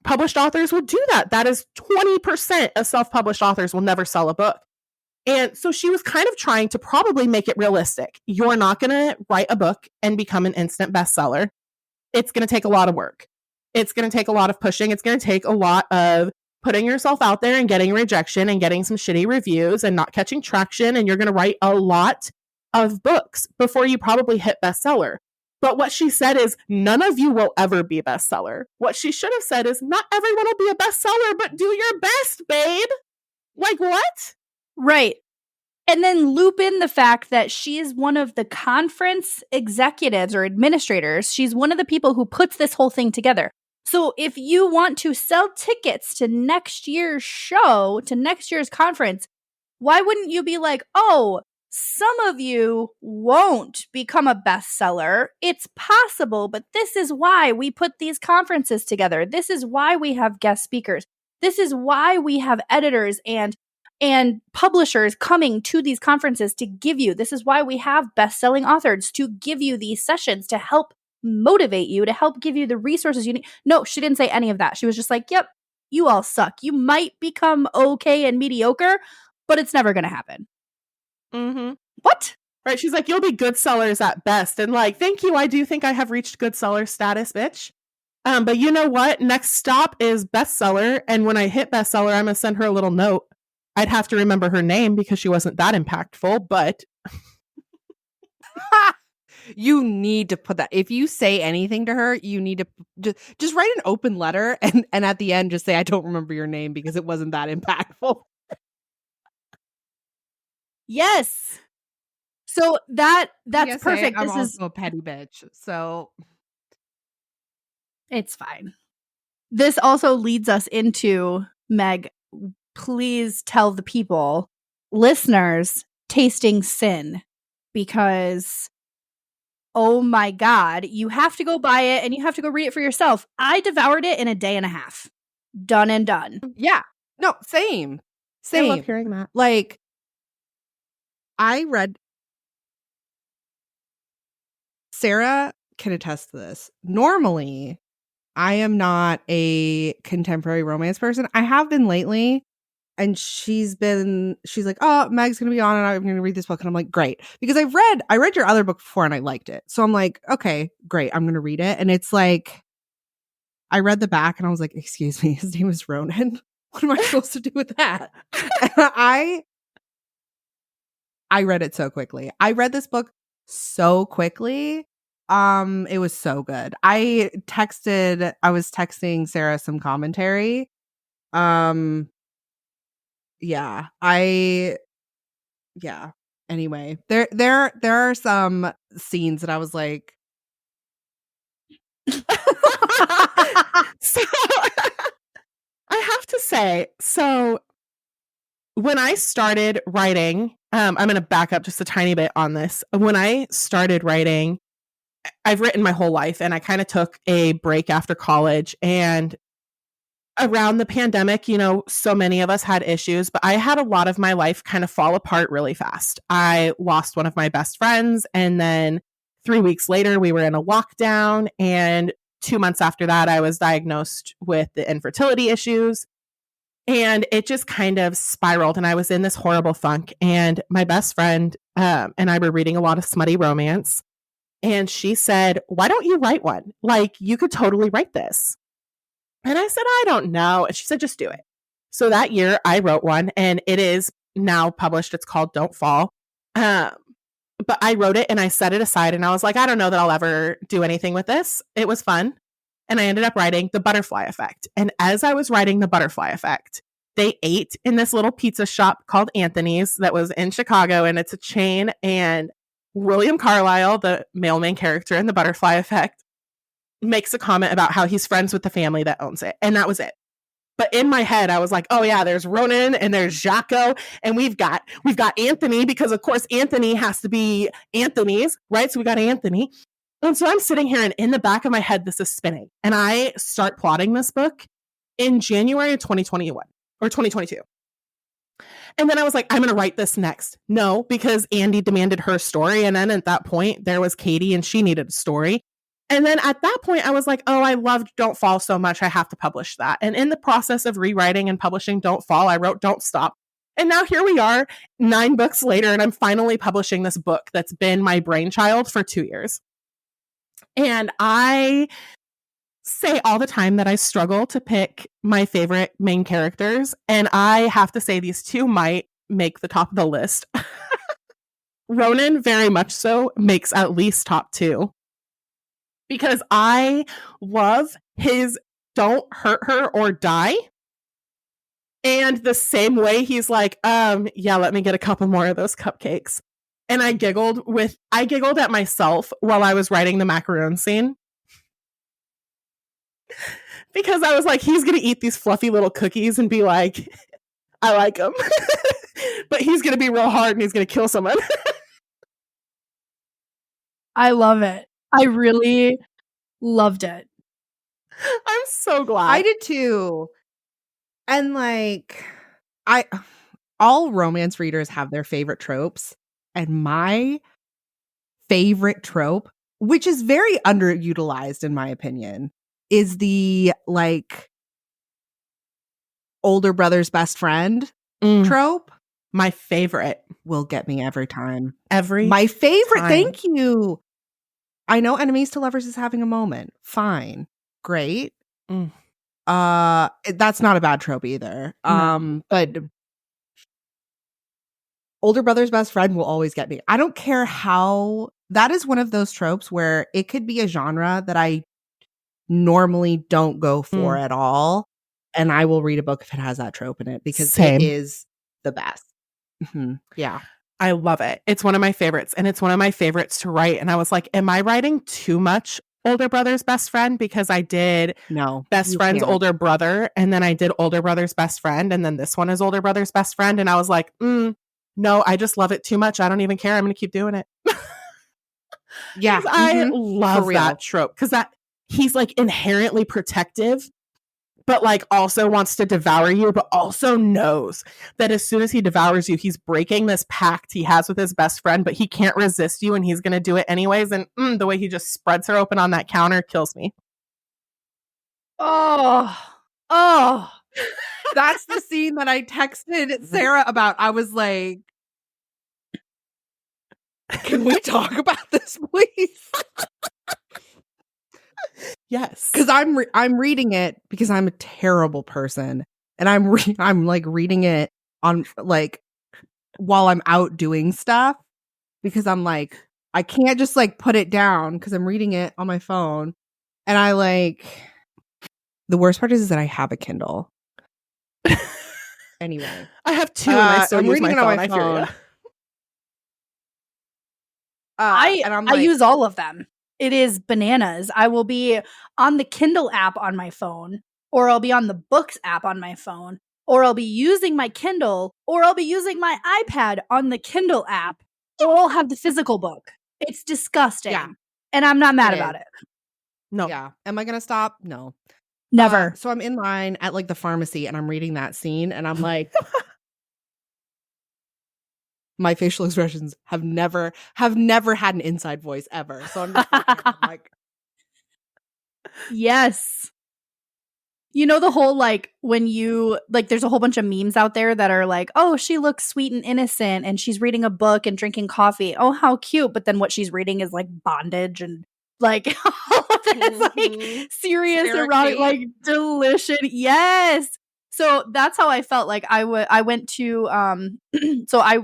C: published authors will do that. That is 20% of self-published authors will never sell a book. And so she was kind of trying to probably make it realistic. You're not going to write a book and become an instant bestseller. It's going to take a lot of work. It's going to take a lot of pushing. It's going to take a lot of putting yourself out there and getting rejection and getting some shitty reviews and not catching traction. And you're going to write a lot of books before you probably hit bestseller. But what she said is, none of you will ever be a bestseller. What she should have said is, not everyone will be a bestseller, but do your best, babe. Like, what?
A: Right. And then loop in the fact that she is one of the conference executives or administrators. She's one of the people who puts this whole thing together. So if you want to sell tickets to next year's show, to next year's conference, why wouldn't you be like, oh, some of you won't become a bestseller. It's possible, but this is why we put these conferences together. This is why we have guest speakers. This is why we have editors and publishers coming to these conferences to give you. This is why we have best-selling authors to give you these sessions to help motivate you, to help give you the resources you need. No, she didn't say any of that. She was just like, yep, you all suck. You might become okay and mediocre, but it's never going to happen.
C: Mm-hmm.
A: What?
C: Right. She's like, you'll be good sellers at best. And like, thank you. I do think I have reached good seller status, bitch. But you know what? Next stop is bestseller. And when I hit bestseller, I'm going to send her a little note. I'd have to remember her name because she wasn't that impactful, but
B: you need to put that. If you say anything to her, you need to just write an open letter and at the end just say, I don't remember your name because it wasn't that impactful.
A: Yes. So that's
B: PSA,
A: perfect.
B: I'm
A: This
B: also
A: is
B: a petty bitch. So
A: it's fine. This also leads us into, Meg, please tell the people, listeners, Tasting Sin, because oh my God, you have to go buy it and you have to go read it for yourself. I devoured it in a day and a half. Done and done.
B: yeah. No, same.
C: I love hearing that.
B: Like, I read, Sarah can attest to this. Normally, I am not a contemporary romance person. I have been lately. And she's like, oh, Meg's gonna be on and I'm gonna read this book. And I'm like, great. Because I read your other book before and I liked it. So I'm like, okay, great, I'm gonna read it. And it's like, I read the back and I was like, excuse me, his name is Ronan. What am I supposed to do with that? And I read it so quickly. I read this book so quickly. It was so good. I was texting Sarah some commentary. Yeah. Anyway, there are some scenes that I was like,
C: So I have to say, so when I started writing, I'm going to back up just a tiny bit on this. When I started writing, I've written my whole life and I kind of took a break after college, and around the pandemic, so many of us had issues, but I had a lot of my life kind of fall apart really fast. I lost one of my best friends, and then 3 weeks later, we were in a lockdown. And 2 months after that, I was diagnosed with the infertility issues. And it just kind of spiraled, and I was in this horrible funk. And my best friend and I were reading a lot of smutty romance. And she said, why don't you write one? Like, you could totally write this. And I said, I don't know. And she said, just do it. So that year I wrote one, and it is now published. It's called Don't Fall. But I wrote it and I set it aside, and I was like, I don't know that I'll ever do anything with this. It was fun. And I ended up writing The Butterfly Effect. And as I was writing The Butterfly Effect, they ate in this little pizza shop called Anthony's that was in Chicago, and it's a chain. And William Carlisle, the male main character in The Butterfly Effect, makes a comment about how he's friends with the family that owns it. And that was it. But in my head, I was like, oh yeah, there's Ronan and there's Jaco, and we've got Anthony, because of course Anthony has to be Anthony's, right? So we got Anthony. And so I'm sitting here, and in the back of my head, this is spinning. And I start plotting this book in January of 2021 or 2022. And then I was like, I'm going to write this next. No, because Andy demanded her story. And then at that point, there was Katie, and she needed a story. And then at that point, I was like, oh, I loved Don't Fall so much, I have to publish that. And in the process of rewriting and publishing Don't Fall, I wrote Don't Stop. And now here we are 9 books later, and I'm finally publishing this book that's been my brainchild for 2 years. And I say all the time that I struggle to pick my favorite main characters. And I have to say these two might make the top of the list. Ronan, very much so, makes at least top 2. Because I love his don't hurt her or die. And the same way he's like, yeah, let me get a couple more of those cupcakes. And I giggled at myself while I was writing the macaroon scene. Because I was like, he's going to eat these fluffy little cookies and be like, I like them. But he's going to be real hard and he's going to kill someone.
A: I love it. I really loved it.
C: I'm so glad.
B: I did too. And like, all romance readers have their favorite tropes. And my favorite trope, which is very underutilized in my opinion, is the like older brother's best friend trope.
C: My favorite
B: will get me every time.
C: every
B: My favorite.
C: time.
B: Thank you. I know enemies to lovers is having a moment. Fine. Great.
C: Mm.
B: That's not a bad trope either.
C: No.
B: But older brother's best friend will always get me. I don't care how. That is one of those tropes where it could be a genre that I normally don't go for at all, and I will read a book if it has that trope in it because
C: Same.
B: it is the best. Yeah.
C: I love it. It's one of my favorites, and it's one of my favorites to write. And I was like, am I writing too much older brother's best friend? Because I did best friend's older brother, and then I did older brother's best friend, and then this one is older brother's best friend. And I was like, no, I just love it too much. I don't even care. I'm going to keep doing it.
B: Yeah.
C: I love that trope because that he's like inherently protective, but like also wants to devour you, but also knows that as soon as he devours you, he's breaking this pact he has with his best friend, but he can't resist you and he's going to do it anyways. And the way he just spreads her open on that counter kills me.
B: Oh, that's the scene that I texted Sarah about. I was like, can we talk about this, please?
C: Yes,
B: because I'm reading it because I'm a terrible person, and I'm like reading it on like while I'm out doing stuff because I'm like I can't just like put it down because I'm reading it on my phone, and I like the worst part is that I have a Kindle. Anyway,
C: I have two, and I still
B: I'm
C: use
B: reading
C: my
B: it
C: phone.
B: on my
C: I
B: phone.
C: hear
A: And I'm like, I use all of them. It is bananas. I will be on the Kindle app on my phone, or I'll be on the books app on my phone, or I'll be using my Kindle, or I'll be using my iPad on the Kindle app, or I'll have the physical book. It's disgusting.
B: Yeah.
A: And I'm not mad about it.
C: No.
B: Yeah. Am I going to stop? No.
A: Never.
B: So I'm in line at like the pharmacy and I'm reading that scene and I'm like, my facial expressions have never had an inside voice ever. So I'm just like,
A: yes. You know, the whole like when you like there's a whole bunch of memes out there that are like, oh, she looks sweet and innocent and she's reading a book and drinking coffee. Oh, how cute. But then what she's reading is like bondage and like all of it is like serious erotic, like delicious. Yes. So that's how I felt. Like I went to so I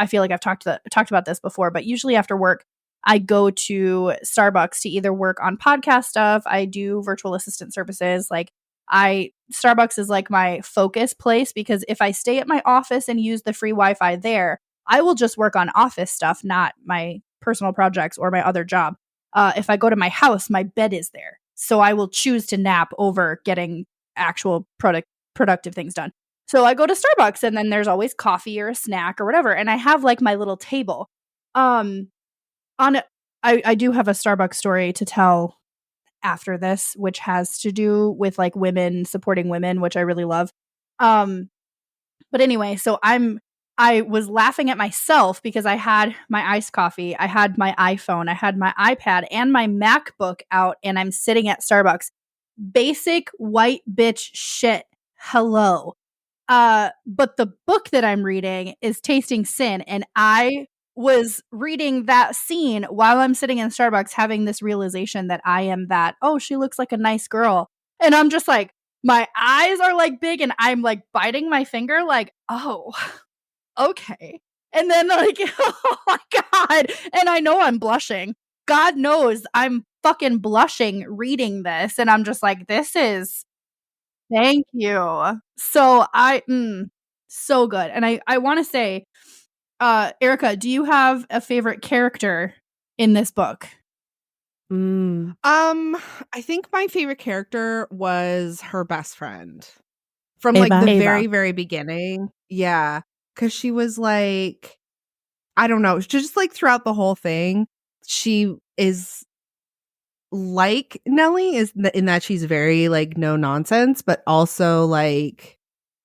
A: feel like I've talked about this before, but usually after work I go to Starbucks to either work on podcast stuff. I do virtual assistant services. Like Starbucks is like my focus place because if I stay at my office and use the free Wi-Fi there, I will just work on office stuff, not my personal projects or my other job. If I go to my house, my bed is there. So I will choose to nap over getting actual productive things done. So I go to Starbucks and then there's always coffee or a snack or whatever. And I have like my little table. I do have a Starbucks story to tell after this, which has to do with like women supporting women, which I really love. But anyway, so I was laughing at myself because I had my iced coffee, I had my iPhone, I had my iPad and my MacBook out, and I'm sitting at Starbucks. Basic white bitch shit. Hello. But the book that I'm reading is Tasting Sin, and I was reading that scene while I'm sitting in Starbucks having this realization that I am that, oh, she looks like a nice girl. And I'm just like, my eyes are like big and I'm like biting my finger like, oh, okay. And then like, oh my God. And I know I'm blushing. God knows I'm fucking blushing reading this. And I'm just like, this is, thank you. So so good. And I want to say, Erika, do you have a favorite character in this book?
B: I think my favorite character was her best friend from like the very, very beginning. Yeah. Cause she was like, I don't know, just like throughout the whole thing, she is like Nellie in that she's very like no nonsense, but also like,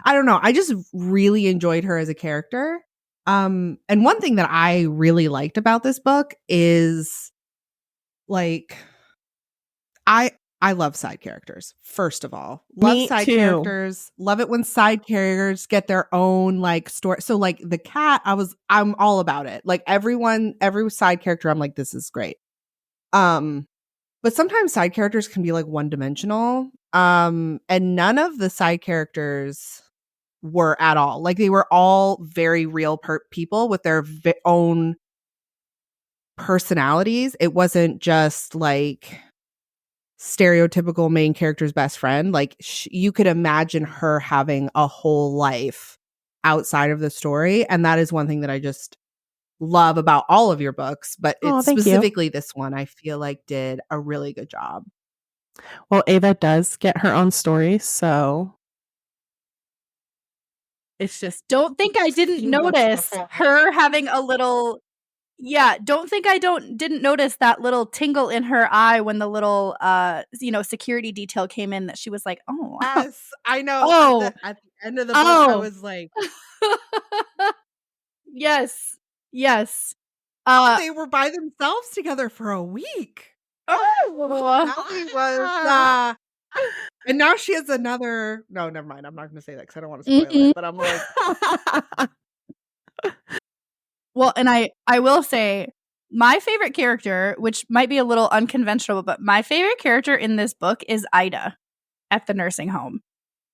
B: I don't know. I just really enjoyed her as a character. And one thing that I really liked about this book is like I love side characters, first of all. Love
C: Me
B: side
C: too.
B: characters. Love it when side characters get their own like story. So like the cat, I'm all about it. Like every side character, I'm like, this is great. But sometimes side characters can be like one-dimensional. And none of the side characters were at all. Like they were all very real people with their own personalities. It wasn't just like stereotypical main character's best friend. Like you could imagine her having a whole life outside of the story, and that is one thing that I just love about all of your books, but it's specifically this one I feel like did a really good job.
C: Well, Ava does get her own story, so it's just
A: don't think I didn't notice her having a little. Yeah, don't think I didn't notice that little tingle in her eye when the little security detail came in, that she was like, "Oh,
B: yes, I know."
A: Oh,
B: at the end of the book, I was like,
A: yes.
B: they were by themselves together for a week.
A: Oh,
B: was and now she has another. No, never mind. I'm not going to say that because I don't want to spoil it. But I'm like,
A: well, and I will say my favorite character, which might be a little unconventional, but my favorite character in this book is Ida at the nursing home,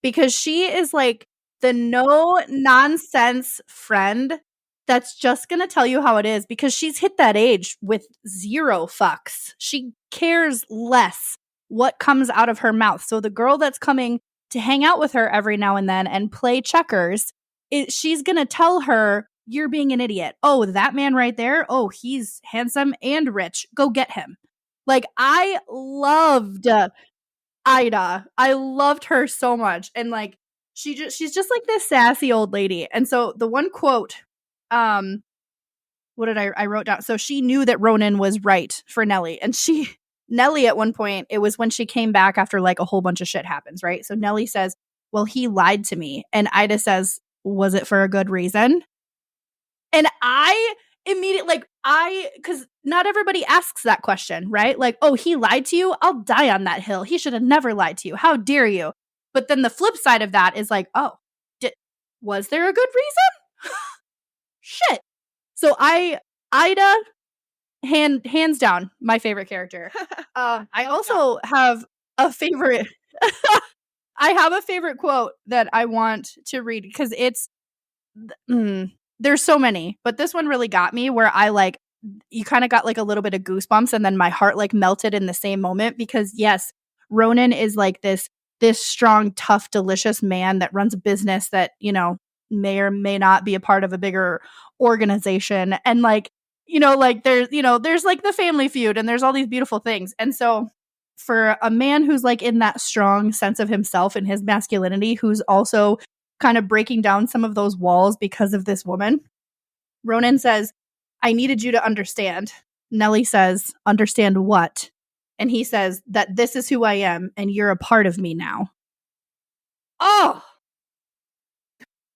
A: because she is like the no nonsense friend that's just going to tell you how it is, because she's hit that age with zero fucks. She cares less what comes out of her mouth. So the girl that's coming to hang out with her every now and then and play checkers, she's going to tell her, "You're being an idiot. Oh, that man right there. Oh, he's handsome and rich. Go get him." Like, I loved Ida. I loved her so much. And like, she's just like this sassy old lady. And so the one quote, what did I wrote down? So she knew that Ronan was right for Nellie. And Nellie at one point, it was when she came back after like a whole bunch of shit happens, right? So Nellie says, "Well, he lied to me." And Ida says, "Was it for a good reason?" And I immediately, because not everybody asks that question, right? Like, "Oh, he lied to you? I'll die on that hill. He should have never lied to you. How dare you?" But then the flip side of that is like, "Oh, was there a good reason?" Shit. So Ida, hands down, my favorite character. I also have a favorite. I have a favorite quote that I want to read, because it's there's so many, but this one really got me, where you kind of got like a little bit of goosebumps, and then my heart like melted in the same moment, because yes, Ronan is like this strong, tough, delicious man that runs a business that, may or may not be a part of a bigger organization. And like, there's like the family feud, and there's all these beautiful things. And so for a man who's like in that strong sense of himself and his masculinity, who's also kind of breaking down some of those walls because of this woman, Ronan says, "I needed you to understand." Nellie says, "Understand what?" And he says, "That this is who I am, and you're a part of me now." Oh,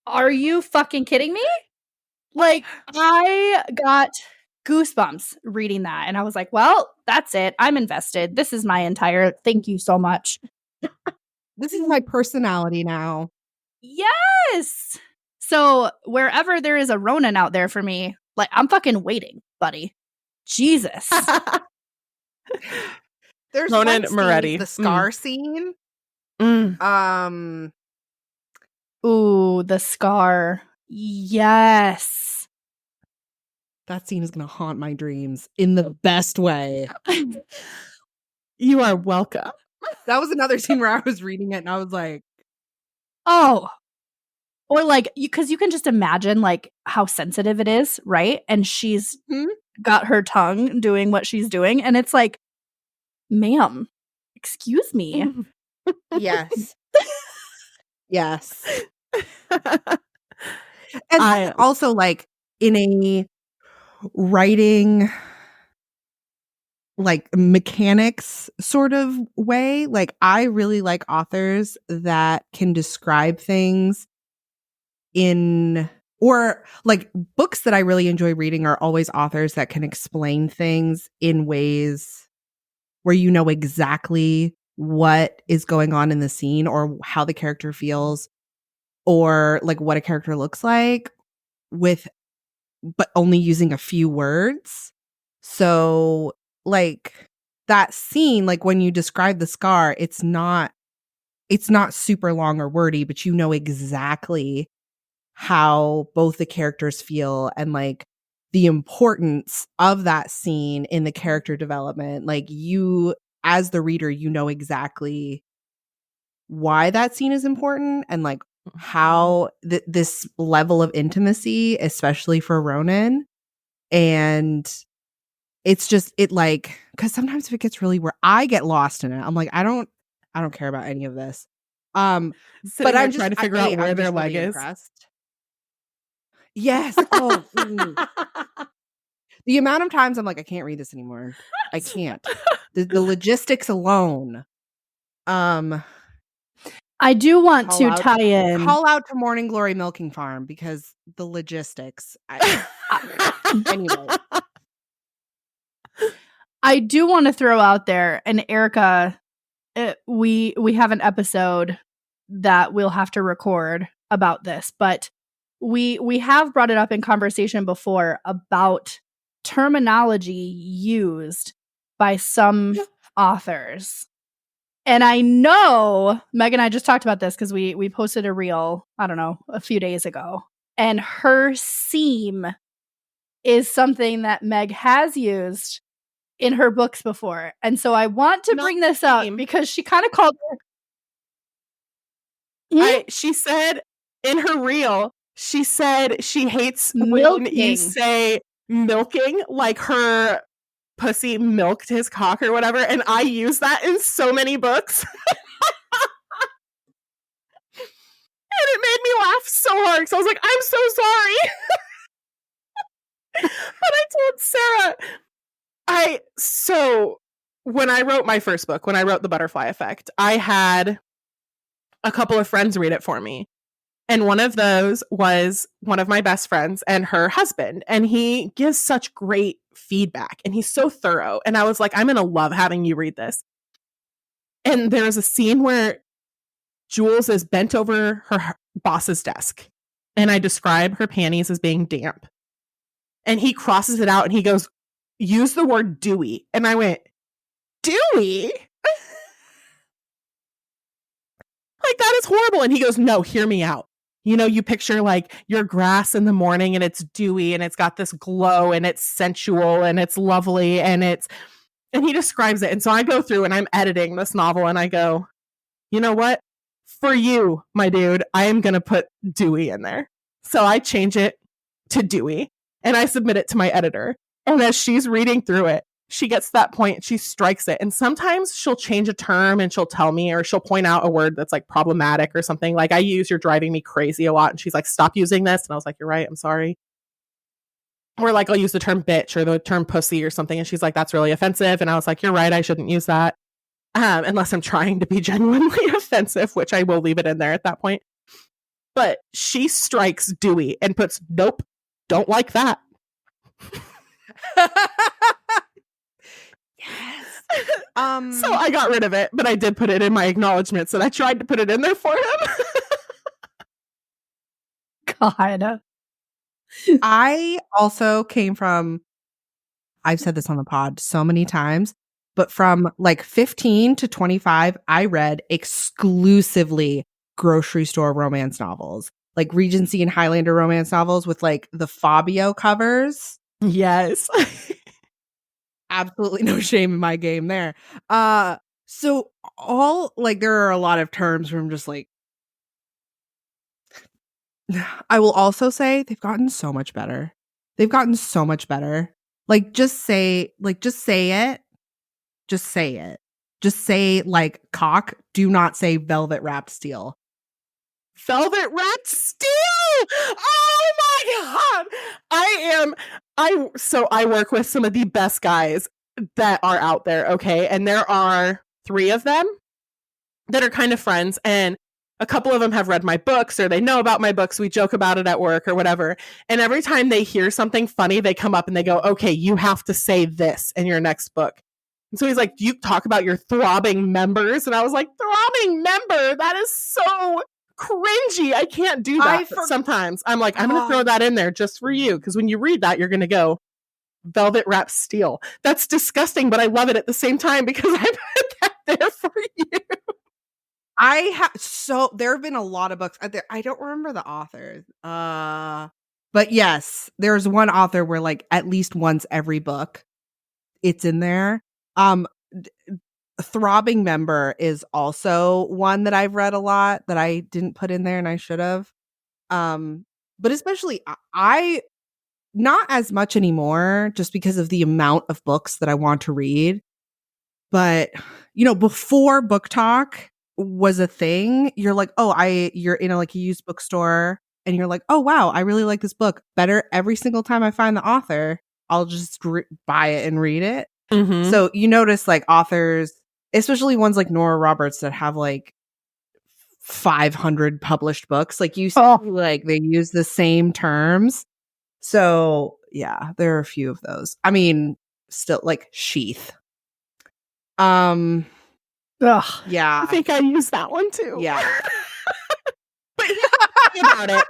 A: are you fucking kidding me? Like, I got goosebumps reading that, and I was like, well, that's it. I'm invested. This is my entire thank you so much.
B: This is my personality now.
A: Yes. So wherever there is a Ronan out there for me, like, I'm fucking waiting, buddy. Jesus.
B: There's
C: Ronan
B: one
C: Moretti.
B: scene, the scar scene.
A: Ooh, the scar. Yes.
B: That scene is going to haunt my dreams in the best way.
C: You are welcome.
B: That was another scene where I was reading it and I was like,
A: oh. Or like, because you can just imagine like how sensitive it is, right? And she's got her tongue doing what she's doing. And it's like, ma'am, excuse me.
B: Yes. Yes. And I also like in a writing like mechanics sort of way, like I really like authors that can describe things or like books that I really enjoy reading are always authors that can explain things in ways where you know exactly what is going on in the scene or how the character feels or like what a character looks like but only using a few words. So like that scene, like when you describe the scar, it's not super long or wordy, but you know exactly how both the characters feel and like the importance of that scene in the character development. Like you, as the reader, you know exactly why that scene is important and like how this level of intimacy, especially for Ronan. And it's just, it like, because sometimes if it gets really where I get lost in it, I'm like, I don't care about any of this.
C: Sitting
B: But
C: there
B: I'm just
C: trying to figure out where
B: I'm
C: their
B: just
C: leg
B: really
C: is.
B: impressed. Yes. Oh, the amount of times I'm like, I can't read this anymore. I can't. The logistics alone.
A: I do want to tie in.
B: Call out to Morning Glory Milking Farm because the logistics. Anyway.
A: I do want to throw out there, and Erika, we have an episode that we'll have to record about this, but we have brought it up in conversation before about terminology used by some authors. And I know Meg and I just talked about this because we posted a reel, I don't know, a few days ago. And her seam is something that Meg has used in her books before. And so I want to bring this up because she kind of called her.
C: She said in her reel, she said she hates
A: milking.
C: when you say milking, like her pussy milked his cock or whatever. And I use that in so many books. And it made me laugh so hard because I was like, I'm so sorry. But I told Sarah, so when I wrote my first book, when I wrote The Butterfly Effect, I had a couple of friends read it for me. And one of those was one of my best friends and her husband. And he gives such great feedback and he's so thorough. And I was like, I'm going to love having you read this. And there's a scene where Jules is bent over her boss's desk. And I describe her panties as being damp. And he crosses it out and he goes, use the word dewy. And I went, dewy? Like, that is horrible. And he goes, no, hear me out. You know, you picture like your grass in the morning and it's dewy and it's got this glow and it's sensual and it's lovely and he describes it. And so I go through and I'm editing this novel and I go, you know what? For you, my dude, I am going to put dewy in there. So I change it to dewy and I submit it to my editor. And as she's reading through it, she gets to that point, she strikes it. And sometimes she'll change a term and she'll tell me, or she'll point out a word that's like problematic or something. Like I use "you're driving me crazy" a lot. And she's like, stop using this. And I was like, you're right. I'm sorry. Or like I'll use the term bitch or the term pussy or something. And she's like, that's really offensive. And I was like, you're right. I shouldn't use that. Unless I'm trying to be genuinely offensive, which I will leave it in there at that point. But she strikes dewy and puts, nope, don't like that.
B: Yes.
C: So I got rid of it, but I did put it in my acknowledgments and I tried to put it in there for him.
A: God.
B: I also came from, I've said this on the pod so many times, but from like 15 to 25, I read exclusively grocery store romance novels, like Regency and Highlander romance novels with like the Fabio covers.
C: Yes.
B: Absolutely no shame in my game there. So all like there are a lot of terms from just like, I will also say they've gotten so much better. They've gotten so much better. Like just say it. Just say it. Just say like cock. Do not say velvet wrapped steel.
C: Velvet wrapped steel. Oh my God. I work with some of the best guys that are out there. Okay. And there are 3 of them that are kind of friends. And a couple of them have read my books or they know about my books. We joke about it at work or whatever. And every time they hear something funny, they come up and they go, okay, you have to say this in your next book. And so he's like, do you talk about your throbbing members? And I was like, throbbing member? That is so cringy. I can't do that. But sometimes I'm like, I'm going to throw that in there just for you. Because when you read that, you're going to go, velvet wrapped steel. That's disgusting, but I love it at the same time because I put that there for you.
B: There have been a lot of books out there. I don't remember the authors. But yes, there's one author where like at least once every book it's in there. Throbbing member is also one that I've read a lot that I didn't put in there and I should have. But especially I not as much anymore just because of the amount of books that I want to read. But before Book Talk was a thing, you're like, you're in a used bookstore and you're like, oh wow, I really like this book. Better every single time I find the author, I'll just buy it and read it.
C: Mm-hmm.
B: So you notice like authors, especially ones like Nora Roberts that have like 500 published books, like you see like they use the same terms. So yeah, there are a few of those. I mean, still like Sheath.
A: Ugh.
B: Yeah.
C: I think I used that one too.
B: Yeah.
C: But think about it.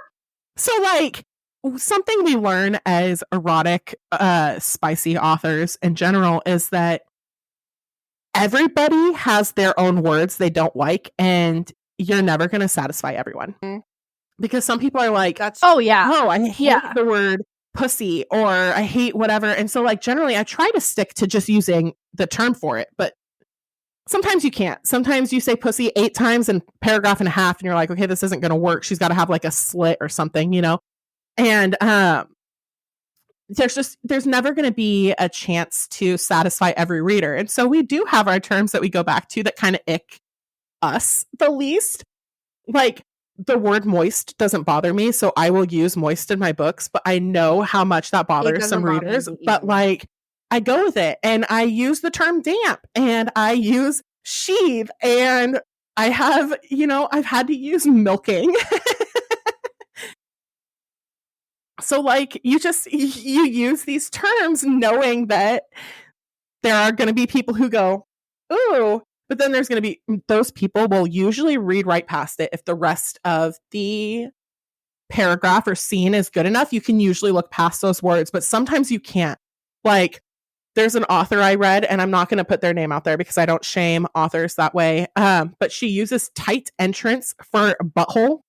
C: So like something we learn as erotic, spicy authors in general is that everybody has their own words they don't like, and you're never going to satisfy everyone. Because some people are like,
B: That's
A: oh yeah.
C: Oh, I hate the word pussy, or I hate whatever. And so like generally I try to stick to just using the term for it, but sometimes you can't. Sometimes you say pussy 8 times in a paragraph and a half and you're like, okay, this isn't going to work. She's got to have like a slit or something, And there's never going to be a chance to satisfy every reader. And so we do have our terms that we go back to that kind of ick us the least. Like the word moist doesn't bother me, so I will use moist in my books, but I know how much that bothers some readers. But like I go with it, and I use the term damp, and I use sheathe, and I have, I've had to use milking. So like you use these terms knowing that there are going to be people who go, ooh, but then there's going to be those people will usually read right past it. If the rest of the paragraph or scene is good enough, you can usually look past those words, but sometimes you can't. Like there's an author I read, and I'm not going to put their name out there because I don't shame authors that way. But she uses tight entrance for butthole.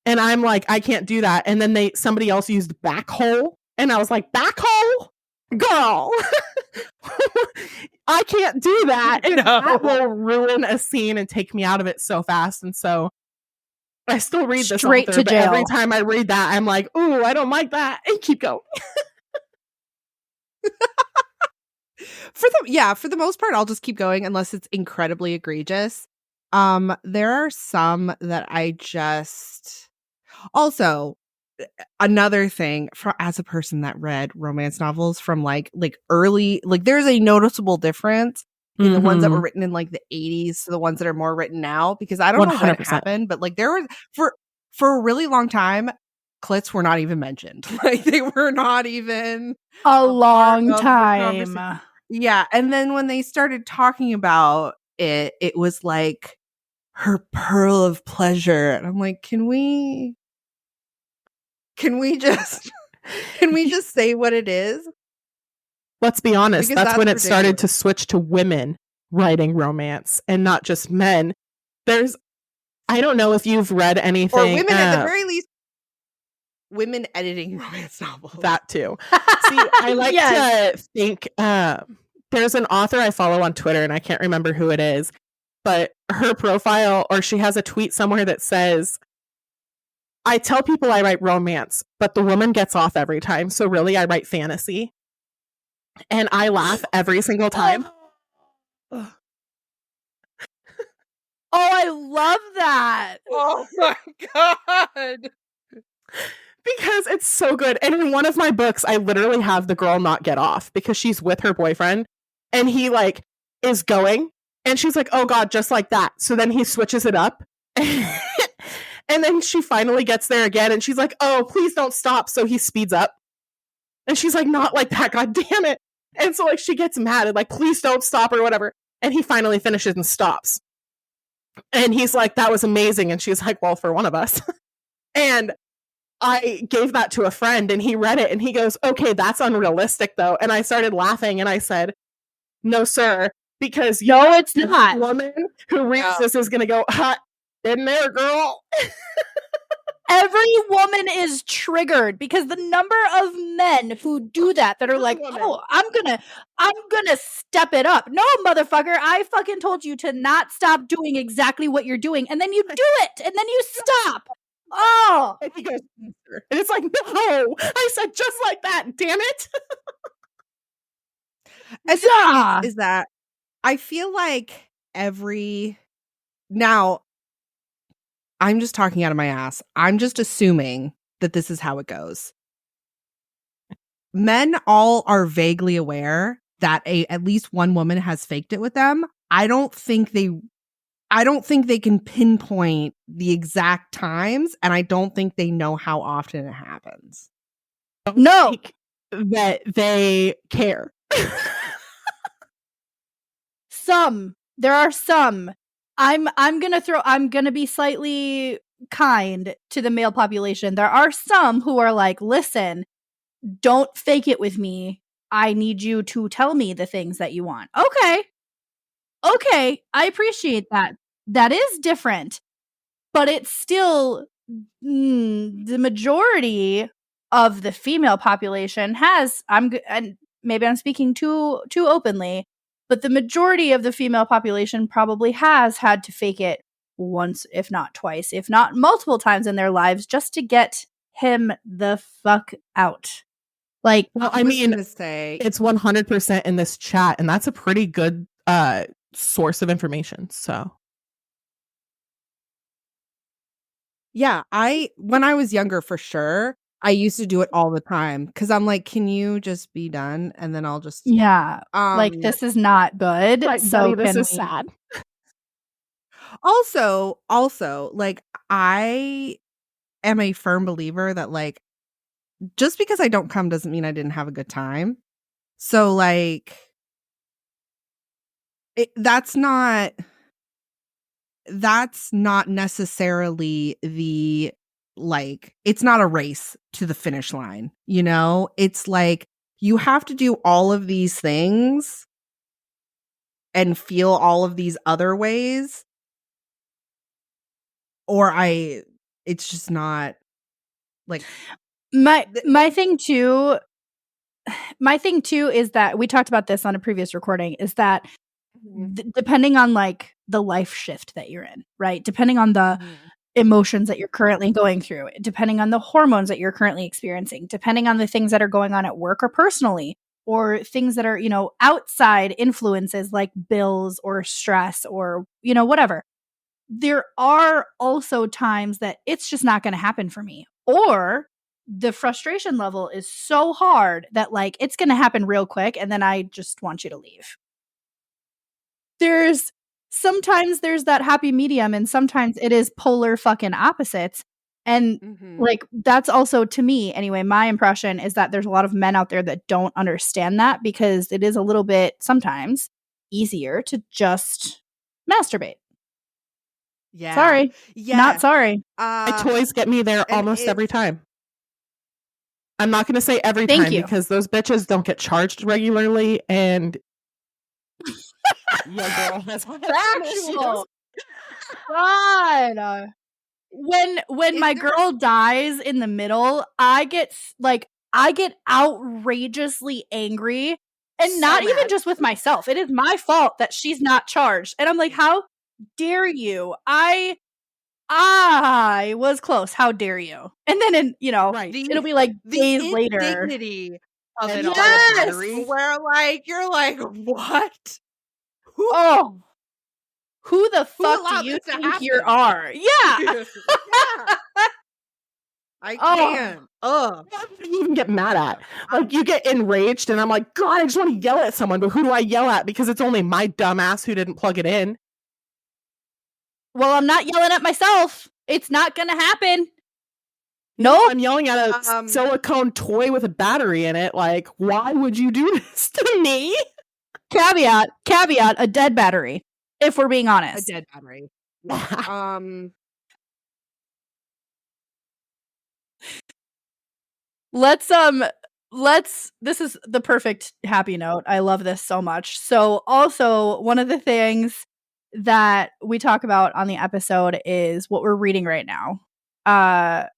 C: And I'm like, I can't do that. And then somebody else used back hole. And I was like, back hole? Girl. I can't do that. And that will ruin a scene and take me out of it so fast. And so I still read this
A: straight
C: author,
A: to jail.
C: Every time I read that, I'm like, ooh, I don't like that. And keep going.
B: For the most part, I'll just keep going unless it's incredibly egregious. There are some that I just also another thing as a person that read romance novels from like early, like there's a noticeable difference in the ones that were written in like the 80s to the ones that are more written now, because I don't know what happened, but like there was for a really long time clits were not even mentioned. Like they were not even
A: a long time.
B: Yeah, and then when they started talking about it, it was like her pearl of pleasure, and I'm like, can we just say what it is?
C: Let's be honest,
B: Because
C: that's when it
B: ridiculous.
C: started to switch to women writing romance and not just men. I don't know if you've read anything,
B: or women at the very least, women editing romance novels.
C: That too. See, I like to think there's an author I follow on Twitter, and I can't remember who it is, but her profile, or she has a tweet somewhere that says, I tell people I write romance, but the woman gets off every time. So really, I write fantasy. And I laugh every single time.
A: Oh, I love that.
B: Oh my God.
C: Because it's so good. And in one of my books, I literally have the girl not get off because she's with her boyfriend and he like is going and she's like, oh God, just like that. So then he switches it up. And then she finally gets there again and she's like, oh, please don't stop. So he speeds up. And she's like, not like that. God damn it. And so like she gets mad and like, please don't stop or whatever. And he finally finishes and stops. And he's like, that was amazing. And she's like, well, for one of us. And I gave that to a friend and he read it and he goes, okay, that's unrealistic though. And I started laughing and I said, no, sir, because
A: No, it's not.
C: Woman who reads this is going to go, hot in there, girl.
A: Every woman is triggered because the number of men who do that are like, oh, I'm gonna step it up. No, motherfucker, I fucking told you to not stop doing exactly what you're doing, and then you do it, and then you stop. Oh,
C: and he goes, and it's like, no, I said just like that. Damn it.
B: Is that I feel like now I'm just talking out of my ass. I'm just assuming that this is how it goes. Men all are vaguely aware that at least one woman has faked it with them. I don't think they can pinpoint the exact times, and I don't think they know how often it happens.
A: No,
C: that they care.
A: There are some. I'm gonna be slightly kind to the male population. There are some who are like, listen, don't fake it with me. I need you to tell me the things that you want. Okay, I appreciate that. That is different, but it's still the majority of the female population has. And maybe I'm speaking too openly. But the majority of the female population probably has had to fake it once, if not twice, if not multiple times in their lives just to get him the fuck out. Like,
C: well, I mean, it's 100% in this chat, and that's a pretty good source of information. So,
B: yeah, when I was younger, for sure, I used to do it all the time because I'm like, can you just be done? And then I'll just
A: like, this is not good.
C: Like,
A: so
C: buddy, this is sad.
B: Also, like, I am a firm believer that like, just because I don't come doesn't mean I didn't have a good time. So like, that's not necessarily the, like, it's not a race to the finish line, you know? It's like you have to do all of these things and feel all of these other ways, or it's just not like
A: my thing too is that we talked about this on a previous recording, is that depending on like the life shift that you're in, right? Depending on the emotions that you're currently going through, depending on the hormones that you're currently experiencing, depending on the things that are going on at work or personally, or things that are, you know, outside influences like bills or stress or, you know, whatever. There are also times that it's just not going to happen for me, or the frustration level is so hard that like it's going to happen real quick and then I just want you to leave. Sometimes there's that happy medium, and sometimes it is polar fucking opposites. And like, that's also, to me anyway, my impression is that there's a lot of men out there that don't understand that, because it is a little bit sometimes easier to just masturbate.
B: Yeah.
A: Sorry. Yeah. Not sorry.
C: My toys get me there almost every time. I'm not going to say every time because those bitches don't get charged regularly, and yeah, girl, that's
A: factual. God. When my girl dies in the middle, I get outrageously angry, and so not even just with myself. It is my fault that she's not charged. And I'm like, how dare you? I was close. How dare you? And then, it'll be like days later.
B: The indignity of it all. Where like, you're like, what?
A: Who the fuck do you think you are? Yeah.
B: I can't.
C: What do you even get mad at? Like, you get enraged, and I'm like, God, I just want to yell at someone, but who do I yell at? Because it's only my dumbass who didn't plug it in.
A: Well, I'm not yelling at myself. It's not gonna happen. Nope.
C: I'm yelling at a silicone toy with a battery in it. Like, why would you do this to me?
A: Caveat, a dead battery, if we're being honest.
B: A dead battery.
A: Let's this is the perfect happy note. I love this so much. So also one of the things that we talk about on the episode is what we're reading right now.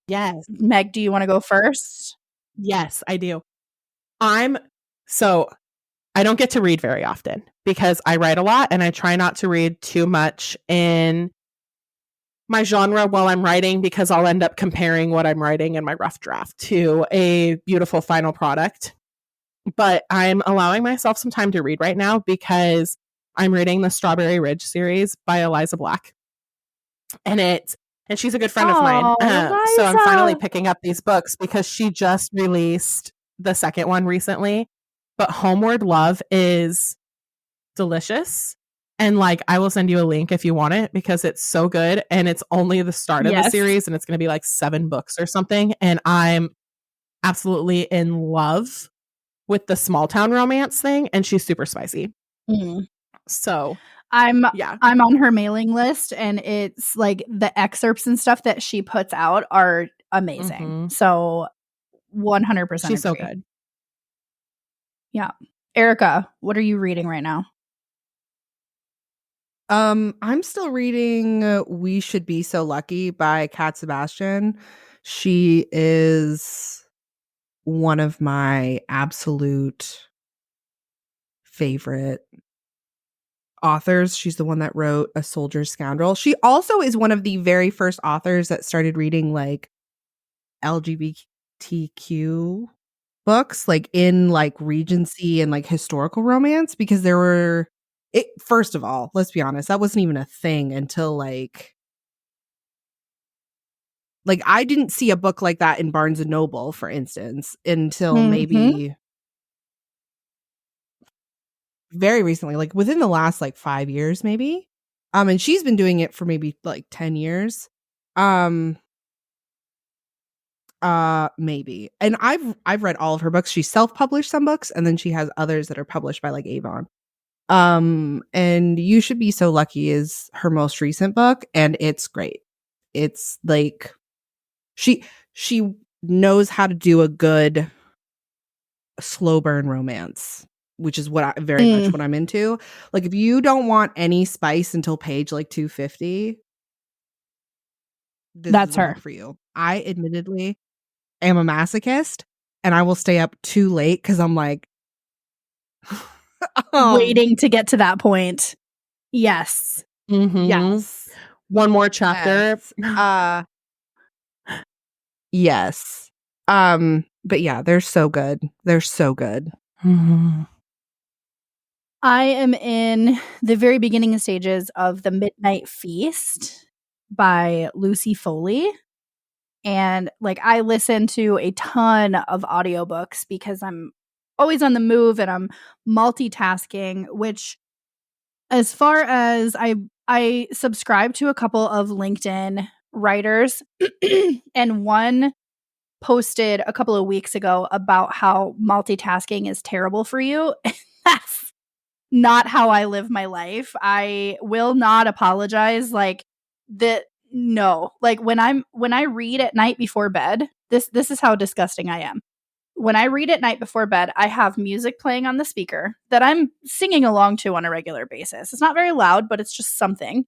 C: Yes.
A: Meg, do you want to go first?
C: Yes, I do. So I don't get to read very often because I write a lot and I try not to read too much in my genre while I'm writing because I'll end up comparing what I'm writing in my rough draft to a beautiful final product. But I'm allowing myself some time to read right now because I'm reading the Strawberry Ridge series by Eliza Black. And she's a good friend of mine. So I'm finally picking up these books because she just released the second one recently. But Homeward Love is delicious. And like, I will send you a link if you want it because it's so good. And it's only the start of the series and it's going to be like 7 books or something. And I'm absolutely in love with the small town romance thing. And she's super spicy. So
A: I'm on her mailing list and it's like the excerpts and stuff that she puts out are amazing. So 100%
C: she's so good.
A: Yeah. Erika, what are you reading right now?
B: I'm still reading We Should Be So Lucky by Kat Sebastian. She is one of my absolute favorite authors. She's the one that wrote A Soldier's Scoundrel. She also is one of the very first authors that started reading like LGBTQ books, like in like Regency and like historical romance, because there were first of all, let's be honest, that wasn't even a thing until like I didn't see a book like that in Barnes and Noble, for instance, until maybe very recently, like within the last like 5 years, maybe. And she's been doing it for maybe like 10 years. Maybe. And I've read all of her books. She self-published some books, and then she has others that are published by like Avon. And You Should Be So Lucky is her most recent book, and it's great. It's like she knows how to do a good slow burn romance, which is what very much what I'm into. Like if you don't want any spice until page like 250,
A: that's her
B: for you. I admittedly am a masochist, and I will stay up too late because I'm like
A: waiting to get to that point. Yes.
B: Yes.
C: One more chapter.
B: Yes. But yeah, they're so good. They're so good.
A: I am in the very beginning stages of The Midnight Feast by Lucy Foley. And like I listen to a ton of audiobooks because I'm always on the move and I'm multitasking, which as far as I subscribe to a couple of LinkedIn writers and one posted a couple of weeks ago about how multitasking is terrible for you. That's not how I live my life. I will not apologize. Like no. Like when I read at night before bed, this is how disgusting I am. When I read at night before bed, I have music playing on the speaker that I'm singing along to on a regular basis. It's not very loud, but it's just something.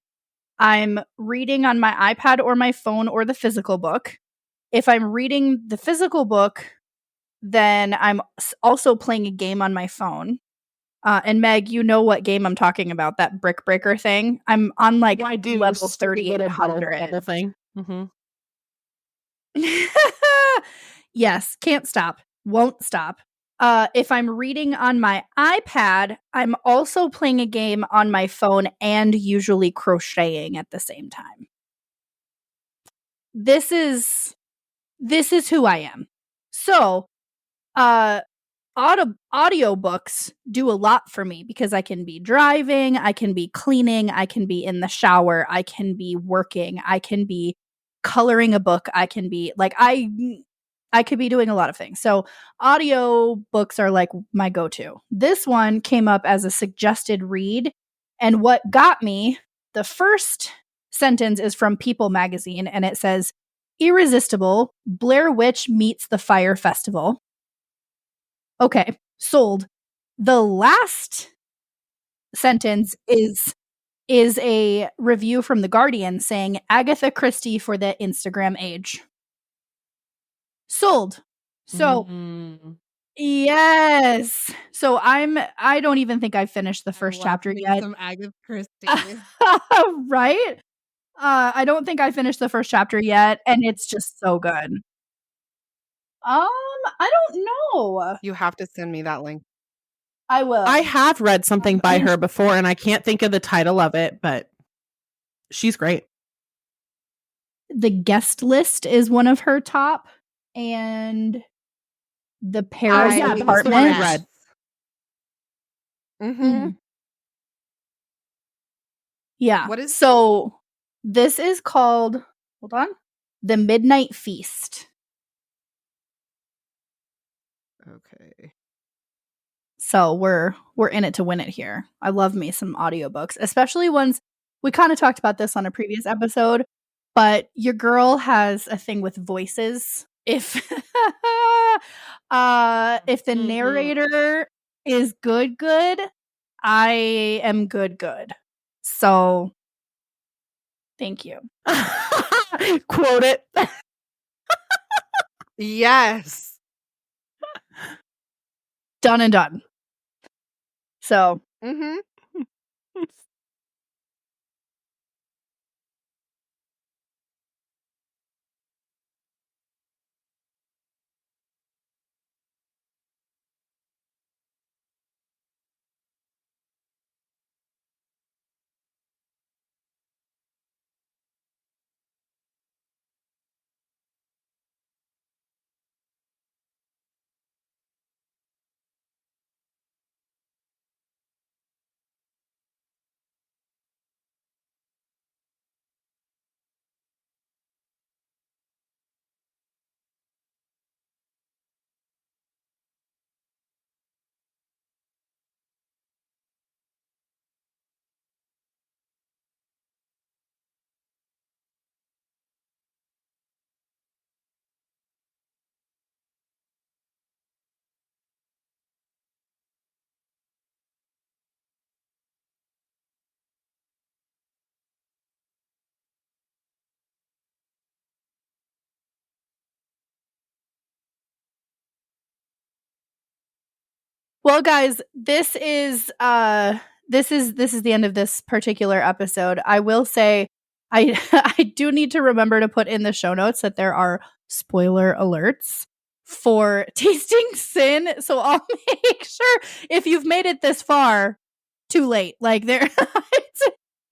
A: I'm reading on my iPad or my phone or the physical book. If I'm reading the physical book, then I'm also playing a game on my phone. And Meg, you know what game I'm talking about, that brick breaker thing. I'm on like level 3800
C: thing.
A: Yes, can't stop, won't stop. If I'm reading on my iPad, I'm also playing a game on my phone and usually crocheting at the same time. This is who I am. So, audiobooks do a lot for me because I can be driving, I can be cleaning, I can be in the shower, I can be working, I can be coloring a book, I can be like, I could be doing a lot of things. So audio books are like my go-to. This one came up as a suggested read. And what got me, the first sentence is from People magazine, and it says, Irresistible, Blair Witch meets the Fire Festival. Okay, sold. The last sentence is a review from The Guardian saying Agatha Christie for the Instagram age. Sold. So yes. So I don't even think I finished the first chapter yet.
B: Some Agatha Christie.
A: Right? I don't think I finished the first chapter yet, and it's just so good. I don't know.
B: You have to send me that link.
A: I will.
C: I have read something by her before, and I can't think of the title of it, but she's great.
A: The Guest List is one of her top, and The Paris Apartment.
C: I read.
B: Mm-hmm.
A: Yeah.
B: What is
A: so? This is called. Hold on. The Midnight Feast.
B: Okay.
A: So we're in it to win it here. I love me some audiobooks, especially ones we kind of talked about this on a previous episode, but your girl has a thing with voices. If if the narrator is good, I am good. So thank you.
C: Quote it.
B: Yes.
A: Done and done. So well, guys, this is the end of this particular episode. I will say I I do need to remember to put in the show notes that there are spoiler alerts for Tasting Sin. So I'll make sure if you've made it this far, too late. Like there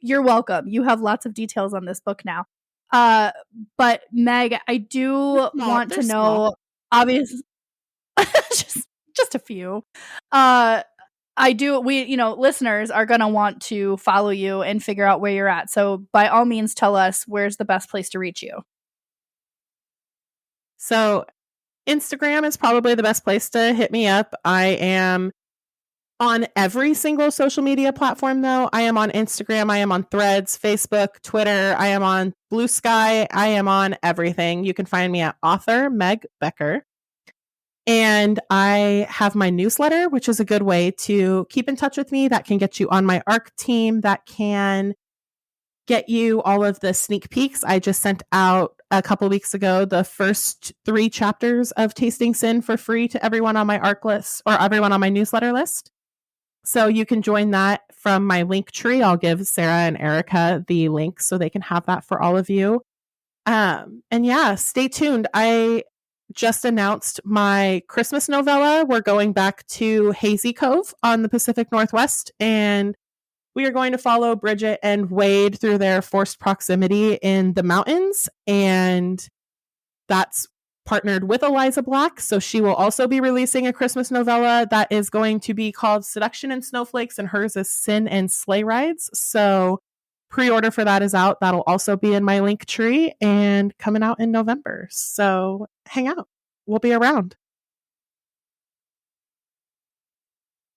A: you're welcome. You have lots of details on this book now. But Meg, I do want to know obviously just a few. Listeners are going to want to follow you and figure out where you're at. So by all means, tell us where's the best place to reach you.
C: So Instagram is probably the best place to hit me up. I am on every single social media platform, though. I am on Instagram. I am on Threads, Facebook, Twitter. I am on Blue Sky. I am on everything. You can find me at author Meg Becker. And I have my newsletter, which is a good way to keep in touch with me. That can get you on my ARC team. That can get you all of the sneak peeks. I just sent out a couple weeks ago the first 3 chapters of Tasting Sin for free to everyone on my ARC list or everyone on my newsletter list. So you can join that from my link tree. I'll give Sarah and Erika the link so they can have that for all of you. And yeah, stay tuned. I just announced my Christmas novella. We're going back to Hazy Cove on the Pacific Northwest, and we are going to follow Bridget and Wade through their forced proximity in the mountains, and that's partnered with Eliza Black, so she will also be releasing a Christmas novella that is going to be called Seduction and Snowflakes, and hers is Sin and Sleigh Rides. So Pre-order for that is out. That'll also be in my link tree and coming out in November. So hang out. We'll be around.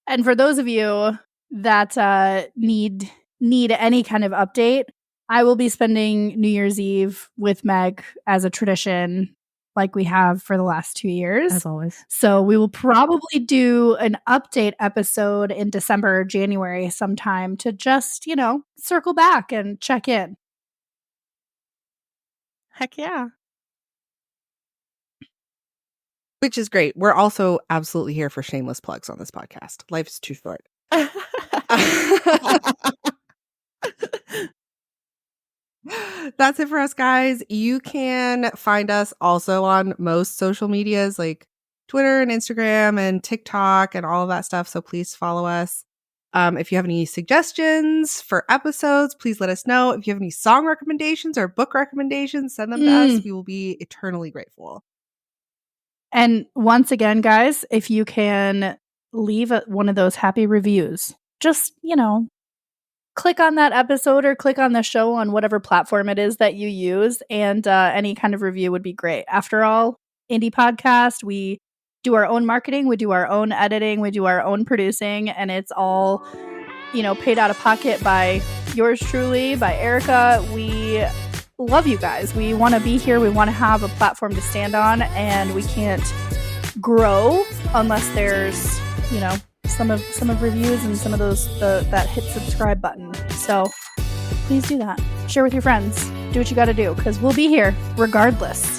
A: And for those of you that need any kind of update, I will be spending New Year's Eve with Meg as a tradition, like we have for the last 2 years.
C: As always.
A: So we will probably do an update episode in December or January sometime to just, circle back and check in.
C: Heck yeah.
B: Which is great. We're also absolutely here for shameless plugs on this podcast. Life is too short. That's it for us, guys. You can find us also on most social medias like Twitter and Instagram and TikTok and all of that stuff. So please follow us. If you have any suggestions for episodes, please let us know. If you have any song recommendations or book recommendations, send them to us. We will be eternally grateful.
A: And once again, guys, if you can leave one of those happy reviews, just, click on that episode or click on the show on whatever platform it is that you use. And any kind of review would be great. After all, indie podcast, we do our own marketing, we do our own editing, we do our own producing, and it's all, paid out of pocket by yours truly, by Erika. We love you guys. We want to be here. We want to have a platform to stand on, and we can't grow unless there's, some of reviews and some of those that hit subscribe button. So please do that. Share with your friends. Do what you got to do, because we'll be here regardless.